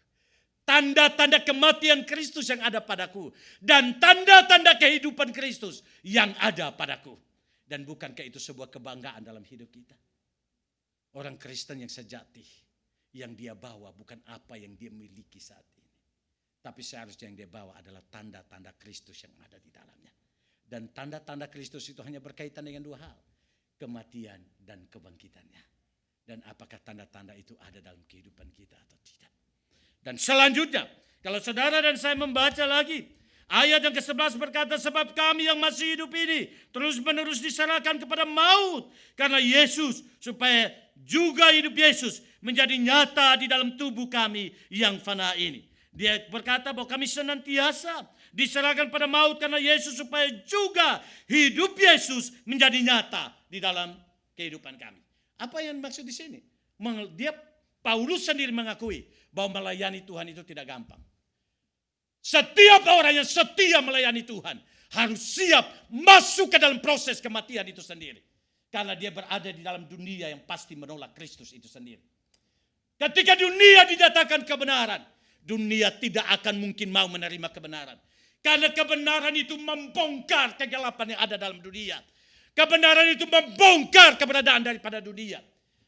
Tanda-tanda kematian Kristus yang ada padaku. Dan tanda-tanda kehidupan Kristus yang ada padaku. Dan bukankah itu sebuah kebanggaan dalam hidup kita? Orang Kristen yang sejati, yang dia bawa bukan apa yang dia miliki saat ini. Tapi seharusnya yang dia bawa adalah tanda-tanda Kristus yang ada di dalamnya. Dan tanda-tanda Kristus itu hanya berkaitan dengan dua hal. Kematian dan kebangkitannya. Dan apakah tanda-tanda itu ada dalam kehidupan kita atau tidak. Dan selanjutnya, kalau saudara dan saya membaca lagi, ayat yang ke-11 berkata, sebab kami yang masih hidup ini terus menerus diserahkan kepada maut. Karena Yesus, supaya juga hidup Yesus menjadi nyata di dalam tubuh kami yang fana ini. Dia berkata bahwa kami senantiasa diserahkan pada maut karena Yesus, supaya juga hidup Yesus menjadi nyata di dalam kehidupan kami. Apa yang maksud di sini? Paulus sendiri mengakui bahwa melayani Tuhan itu tidak gampang. Setiap orang yang setia melayani Tuhan harus siap masuk ke dalam proses kematian itu sendiri. Karena dia berada di dalam dunia yang pasti menolak Kristus itu sendiri. Ketika dunia didatangkan kebenaran, dunia tidak akan mungkin mau menerima kebenaran. Karena kebenaran itu membongkar kegelapan yang ada dalam dunia. Kebenaran itu membongkar keberadaan daripada dunia.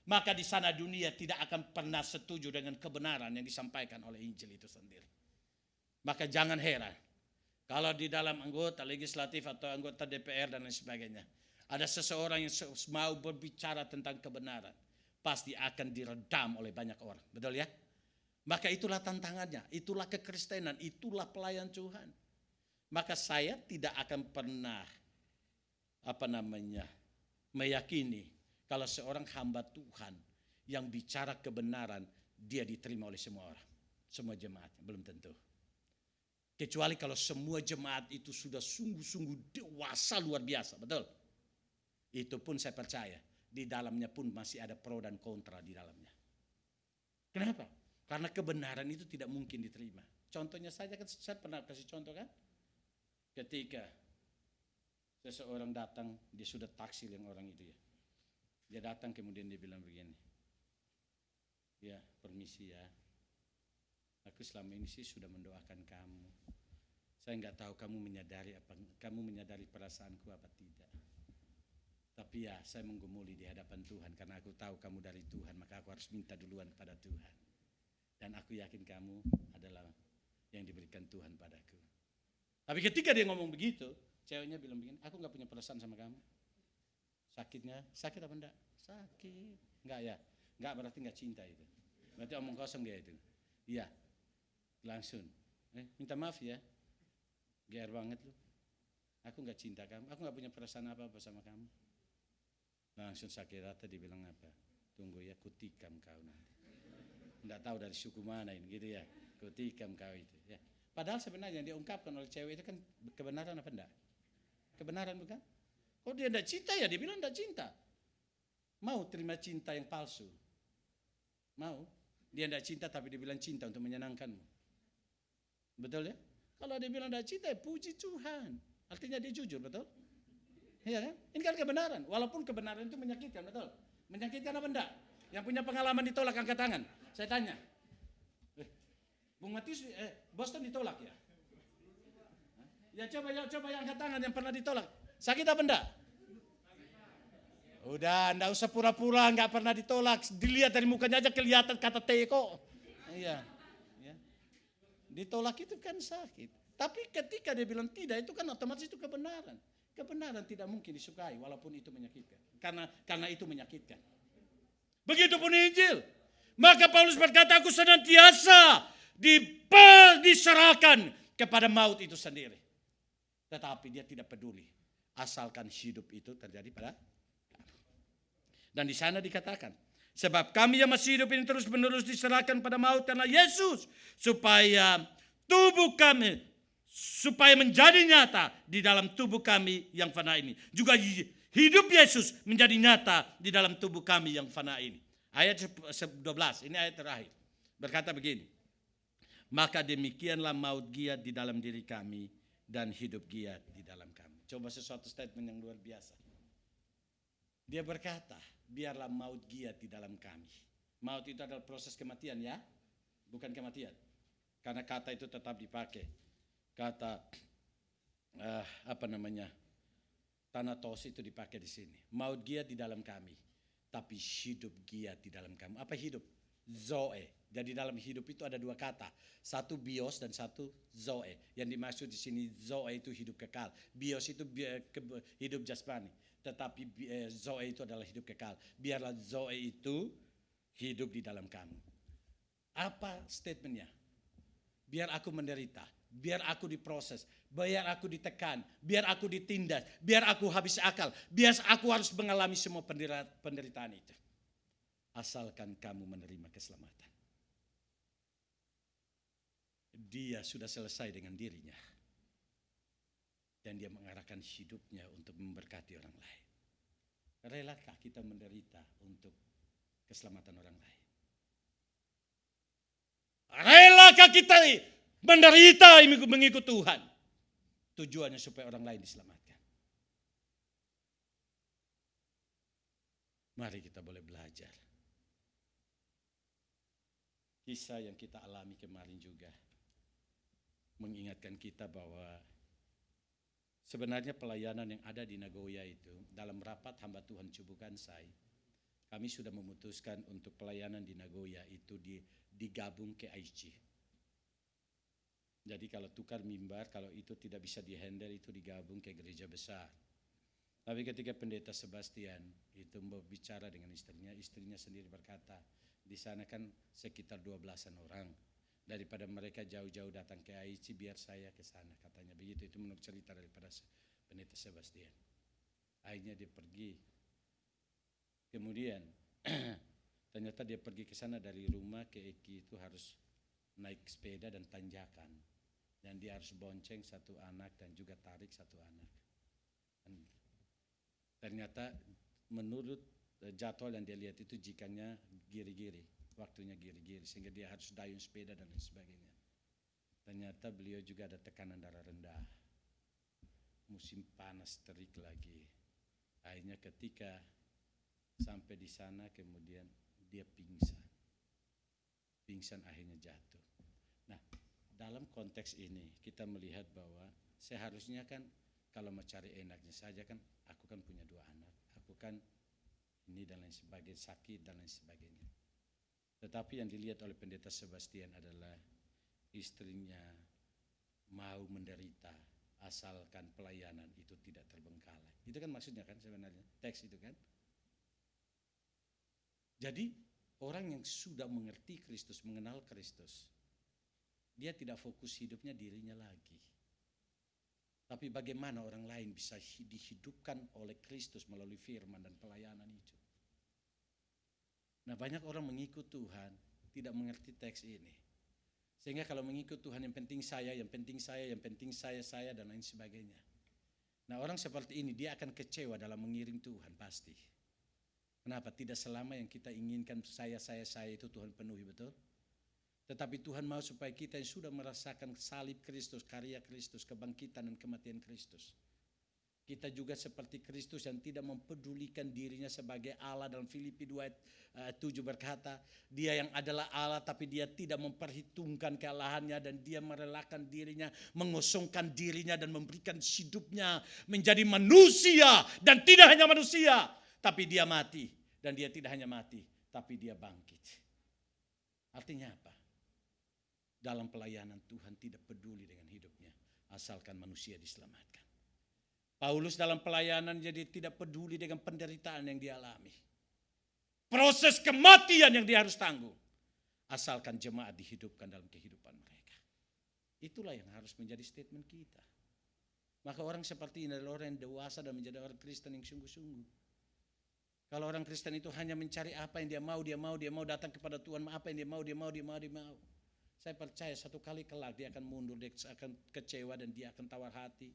Maka di sana dunia tidak akan pernah setuju dengan kebenaran yang disampaikan oleh Injil itu sendiri. Maka jangan heran kalau di dalam anggota legislatif atau anggota DPR dan lain sebagainya ada seseorang yang mau berbicara tentang kebenaran, pasti akan diredam oleh banyak orang. Betul ya? Maka itulah tantangannya, itulah kekristenan, itulah pelayan Tuhan. Maka saya tidak akan pernah meyakini kalau seorang hamba Tuhan yang bicara kebenaran dia diterima oleh semua orang, semua jemaat, belum tentu. Kecuali kalau semua jemaat itu sudah sungguh-sungguh dewasa luar biasa, betul? Itu pun saya percaya di dalamnya pun masih ada pro dan kontra di dalamnya. Kenapa? Karena kebenaran itu tidak mungkin diterima. Contohnya saja kan saya pernah kasih contoh kan? Ketika seseorang datang, dia sudah taksil yang orang itu ya. Dia datang kemudian dia bilang begini, ya permisi ya, aku selama ini sih sudah mendoakan kamu. Saya nggak tahu kamu menyadari perasaanku apa tidak. Tapi ya saya menggumuli di hadapan Tuhan karena aku tahu kamu dari Tuhan, maka aku harus minta duluan pada Tuhan. Dan aku yakin kamu adalah yang diberikan Tuhan padaku. Tapi ketika dia ngomong begitu, ceweknya bilang begini, aku nggak punya perasaan sama kamu. Sakit apa enggak? Sakit. Enggak ya? Enggak berarti enggak cinta itu. Berarti omong kosong dia itu. Iya. Langsung. Minta maaf ya. GR banget lu. Aku enggak cinta kamu. Aku enggak punya perasaan apa-apa sama kamu. Langsung saya kira tadi bilang apa? Tunggu ya, kutikam kau nanti. Tidak tahu dari suku mana ini gitu ya. Kutikam kau itu ya. Padahal sebenarnya yang diungkapkan oleh cewek itu kan kebenaran apa enggak? Kebenaran bukan? Oh dia tidak cinta ya, dia bilang tidak cinta. Mau terima cinta yang palsu? Mau? Dia tidak cinta tapi dia bilang cinta untuk menyenangkanmu. Betul ya? Kalau dia bilang tidak cinta, ya puji Tuhan. Artinya dia jujur, betul? Iya kan? Ini kan kebenaran. Walaupun kebenaran itu menyakitkan, betul? Menyakitkan apa enggak? Yang punya pengalaman ditolak angkat tangan. Saya tanya. Bung Matius, Boston ditolak ya? Ya coba yang angkat tangan yang pernah ditolak. Sakit apa enggak? Udah, enggak usah pura-pura enggak pernah ditolak. Dilihat dari mukanya aja kelihatan kata T kok. Iya. Ya. Ditolak itu kan sakit. Tapi ketika dia bilang tidak, itu kan otomatis itu kebenaran. Kebenaran tidak mungkin disukai walaupun itu menyakitkan. Karena itu menyakitkan. Begitupun Injil. Maka Paulus berkata, aku senantiasa diserahkan kepada maut itu sendiri. Tetapi dia tidak peduli. Asalkan hidup itu terjadi pada kami. Dan di sana dikatakan, sebab kami yang masih hidup ini terus menerus diserahkan pada maut karena Yesus. Supaya menjadi nyata di dalam tubuh kami yang fana ini. Juga hidup Yesus menjadi nyata di dalam tubuh kami yang fana ini. Ayat 12, ini ayat terakhir. Berkata begini. Maka demikianlah maut giat di dalam diri kami dan hidup giat di dalam kami. Coba sesuatu statement yang luar biasa. Dia berkata, biarlah maut giat di dalam kami. Maut itu adalah proses kematian ya, bukan kematian. Karena kata itu tetap dipakai. Kata Thanatos itu dipakai di sini. Maut giat di dalam kami, tapi hidup giat di dalam kamu. Apa hidup? Zoe. Jadi dalam hidup itu ada dua kata. Satu bios dan satu zoe. Yang dimaksud di sini zoe itu hidup kekal. Bios itu hidup jasmani. Tetapi zoe itu adalah hidup kekal. Biarlah zoe itu hidup di dalam kamu. Apa statementnya? Biar aku menderita. Biar aku diproses. Biar aku ditekan. Biar aku ditindas. Biar aku habis akal. Biar aku harus mengalami semua penderitaan itu. Asalkan kamu menerima keselamatan. Dia sudah selesai dengan dirinya. Dan dia mengarahkan hidupnya untuk memberkati orang lain. Relakah kita menderita untuk keselamatan orang lain? Relakah kita menderita mengikut Tuhan? Tujuannya supaya orang lain diselamatkan. Mari kita boleh belajar. Kisah yang kita alami kemarin juga mengingatkan kita bahwa sebenarnya pelayanan yang ada di Nagoya itu, dalam rapat hamba Tuhan Cubukansai, kami sudah memutuskan untuk pelayanan di Nagoya itu digabung ke Aichi. Jadi kalau tukar mimbar, kalau itu tidak bisa dihandle, itu digabung ke gereja besar. Tapi ketika pendeta Sebastian itu berbicara dengan istrinya sendiri berkata, di sana kan sekitar 12-an orang. Daripada mereka jauh-jauh datang ke Aichi, biar saya ke sana, katanya begitu. Itu menurut cerita daripada pendeta Sebastian. Akhirnya dia pergi. Kemudian ternyata dia pergi ke sana dari rumah ke Eki itu harus naik sepeda dan tanjakan. Dan dia harus bonceng satu anak dan juga tarik satu anak. Dan ternyata menurut jadwal yang dia lihat itu jikanya giri-giri. Waktunya giri-giri sehingga dia harus dayung sepeda dan lain sebagainya. Ternyata beliau juga ada tekanan darah rendah. Musim panas terik lagi. Akhirnya ketika sampai di sana kemudian dia pingsan. Pingsan akhirnya jatuh. Nah, dalam konteks ini kita melihat bahwa seharusnya kan kalau mau cari enaknya saja kan aku kan punya 2 anak. Aku kan ini dan lain sebagainya, sakit dan lain sebagainya. Tetapi yang dilihat oleh pendeta Sebastian adalah istrinya mau menderita asalkan pelayanan itu tidak terbengkalai. Itu kan maksudnya kan sebenarnya, teks itu kan. Jadi orang yang sudah mengerti Kristus, mengenal Kristus, dia tidak fokus hidupnya dirinya lagi. Tapi bagaimana orang lain bisa dihidupkan oleh Kristus melalui firman dan pelayanan itu. Nah, banyak orang mengikut Tuhan tidak mengerti teks ini. Sehingga kalau mengikut Tuhan yang penting saya, yang penting saya, yang penting saya dan lain sebagainya. Nah, orang seperti ini dia akan kecewa dalam mengiring Tuhan pasti. Kenapa? Tidak selama yang kita inginkan saya itu Tuhan penuhi, betul? Tetapi Tuhan mau supaya kita yang sudah merasakan salib Kristus, karya Kristus, kebangkitan dan kematian Kristus. Kita juga seperti Kristus yang tidak mempedulikan dirinya sebagai Allah. Dalam Filipi 2:7 berkata, dia yang adalah Allah tapi dia tidak memperhitungkan kealahannya dan dia merelakan dirinya, mengosongkan dirinya dan memberikan hidupnya menjadi manusia dan tidak hanya manusia, tapi dia mati dan dia tidak hanya mati, tapi dia bangkit. Artinya apa? Dalam pelayanan Tuhan tidak peduli dengan hidupnya, asalkan manusia diselamatkan. Paulus dalam pelayanan jadi tidak peduli dengan penderitaan yang dia alami. Proses kematian yang dia harus tanggung. Asalkan jemaat dihidupkan dalam kehidupan mereka. Itulah yang harus menjadi statement kita. Maka orang seperti ini adalah orang yang dewasa dan menjadi orang Kristen yang sungguh-sungguh. Kalau orang Kristen itu hanya mencari apa yang dia mau datang kepada Tuhan, apa yang dia mau. Saya percaya satu kali kelak dia akan mundur, dia akan kecewa dan dia akan tawar hati.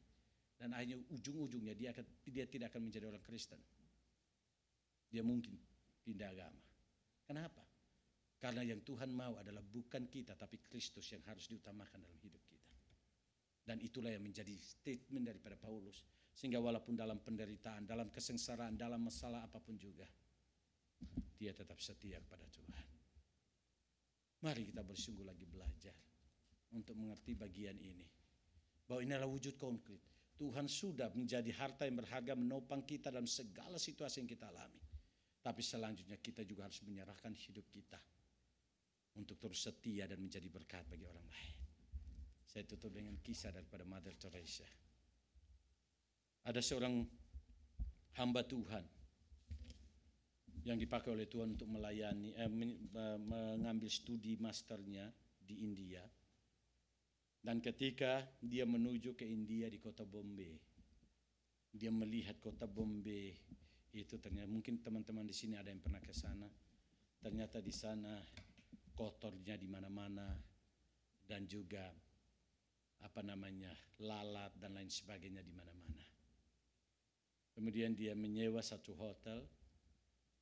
Dan akhirnya ujung-ujungnya dia tidak akan menjadi orang Kristen. Dia mungkin pindah agama. Kenapa? Karena yang Tuhan mau adalah bukan kita, tapi Kristus yang harus diutamakan dalam hidup kita. Dan itulah yang menjadi statement daripada Paulus. Sehingga walaupun dalam penderitaan, dalam kesengsaraan, dalam masalah apapun juga, dia tetap setia kepada Tuhan. Mari kita bersungguh lagi belajar untuk mengerti bagian ini. Bahwa ini adalah wujud konkret. Tuhan sudah menjadi harta yang berharga menopang kita dalam segala situasi yang kita alami. Tapi selanjutnya kita juga harus menyerahkan hidup kita untuk terus setia dan menjadi berkat bagi orang lain. Saya tutup dengan kisah daripada Mother Teresa. Ada seorang hamba Tuhan yang dipakai oleh Tuhan untuk melayani, mengambil studi masternya di India. Dan ketika dia menuju ke India di kota Bombay, dia melihat kota Bombay itu ternyata, mungkin teman-teman di sini ada yang pernah ke sana. Ternyata di sana kotornya di mana-mana dan juga lalat dan lain sebagainya di mana-mana. Kemudian dia menyewa satu hotel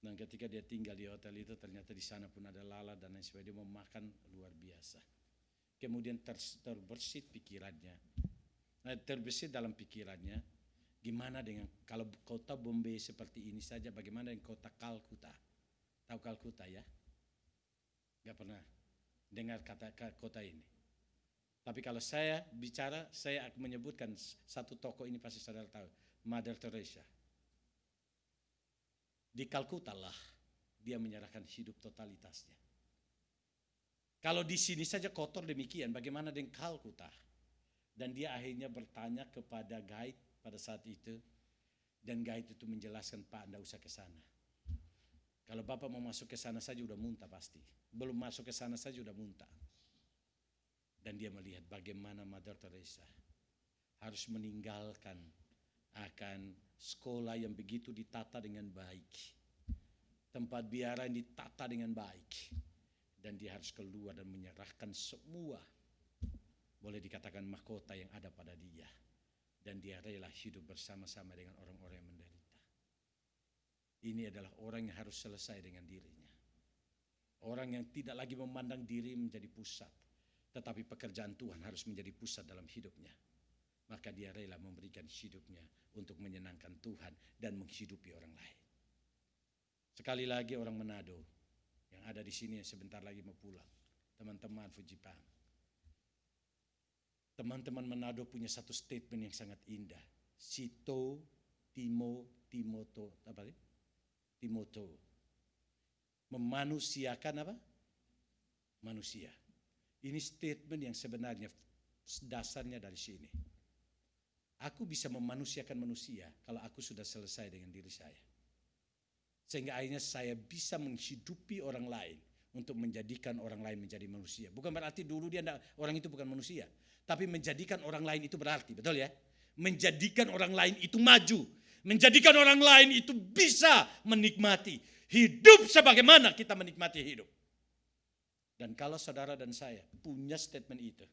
dan ketika dia tinggal di hotel itu ternyata di sana pun ada lalat dan lain sebagainya. Dia mau makan luar biasa. Kemudian terbersit pikirannya. Terbersit dalam pikirannya, gimana dengan kalau kota Bombay seperti ini saja, bagaimana dengan kota Kalkuta? Tahu Kalkuta ya? Gak pernah dengar kata kota ini. Tapi kalau saya bicara, saya akan menyebutkan satu tokoh ini pasti saudara tahu, Mother Teresa. Di Kalkuta lah dia menyerahkan hidup totalitasnya. Kalau di sini saja kotor demikian, bagaimana dengan Kalkuta? Dan dia akhirnya bertanya kepada guide pada saat itu. Dan guide itu menjelaskan, Pak, anda usah ke sana. Kalau Bapak mau masuk ke sana saja udah muntah pasti. Belum masuk ke sana saja udah muntah. Dan dia melihat bagaimana Mother Teresa harus meninggalkan akan sekolah yang begitu ditata dengan baik. Tempat biara yang ditata dengan baik. Dan dia harus keluar dan menyerahkan semua, boleh dikatakan mahkota yang ada pada dia. Dan dia rela hidup bersama-sama dengan orang-orang yang menderita. Ini adalah orang yang harus selesai dengan dirinya. Orang yang tidak lagi memandang diri menjadi pusat, tetapi pekerjaan Tuhan harus menjadi pusat dalam hidupnya. Maka dia rela memberikan hidupnya untuk menyenangkan Tuhan dan menghidupi orang lain. Sekali lagi orang Manado yang ada di sini yang sebentar lagi mau pulang, teman-teman Fujipang. Teman-teman Manado punya satu statement yang sangat indah. Sito, Timoto. Memanusiakan apa? Manusia. Ini statement yang sebenarnya dasarnya dari sini. Aku bisa memanusiakan manusia kalau aku sudah selesai dengan diri saya. Sehingga akhirnya saya bisa menghidupi orang lain untuk menjadikan orang lain menjadi manusia. Bukan berarti dulu orang itu bukan manusia, tapi menjadikan orang lain itu berarti, betul ya? menjadikan orang lain itu maju, menjadikan orang lain itu bisa menikmati hidup sebagaimana kita menikmati hidup. Dan kalau saudara dan saya punya statement itu,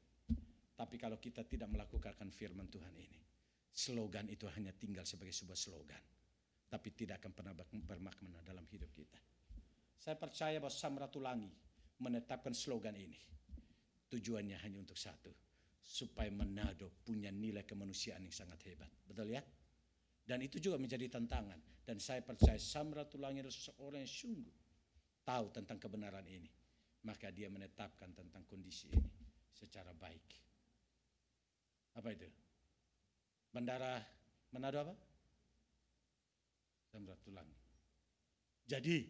tapi kalau kita tidak melakukan firman Tuhan ini, slogan itu hanya tinggal sebagai sebuah slogan, tapi tidak akan pernah bermakna dalam hidup kita. Saya percaya bahwa Samratulangi menetapkan slogan ini, tujuannya hanya untuk satu, supaya Manado punya nilai kemanusiaan yang sangat hebat. Betul ya? Dan itu juga menjadi tantangan. Dan saya percaya Samratulangi adalah seorang yang sungguh tahu tentang kebenaran ini. Maka dia menetapkan tentang kondisi ini secara baik. Apa itu? Bandara Manado apa? Samratulangi. Jadi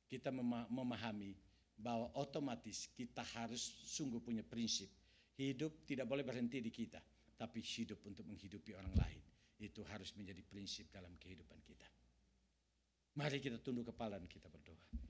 kita memahami bahwa otomatis kita harus sungguh punya prinsip. Hidup tidak boleh berhenti di kita, tapi hidup untuk menghidupi orang lain. Itu harus menjadi prinsip dalam kehidupan kita. Mari kita tunduk kepala dan kita berdoa.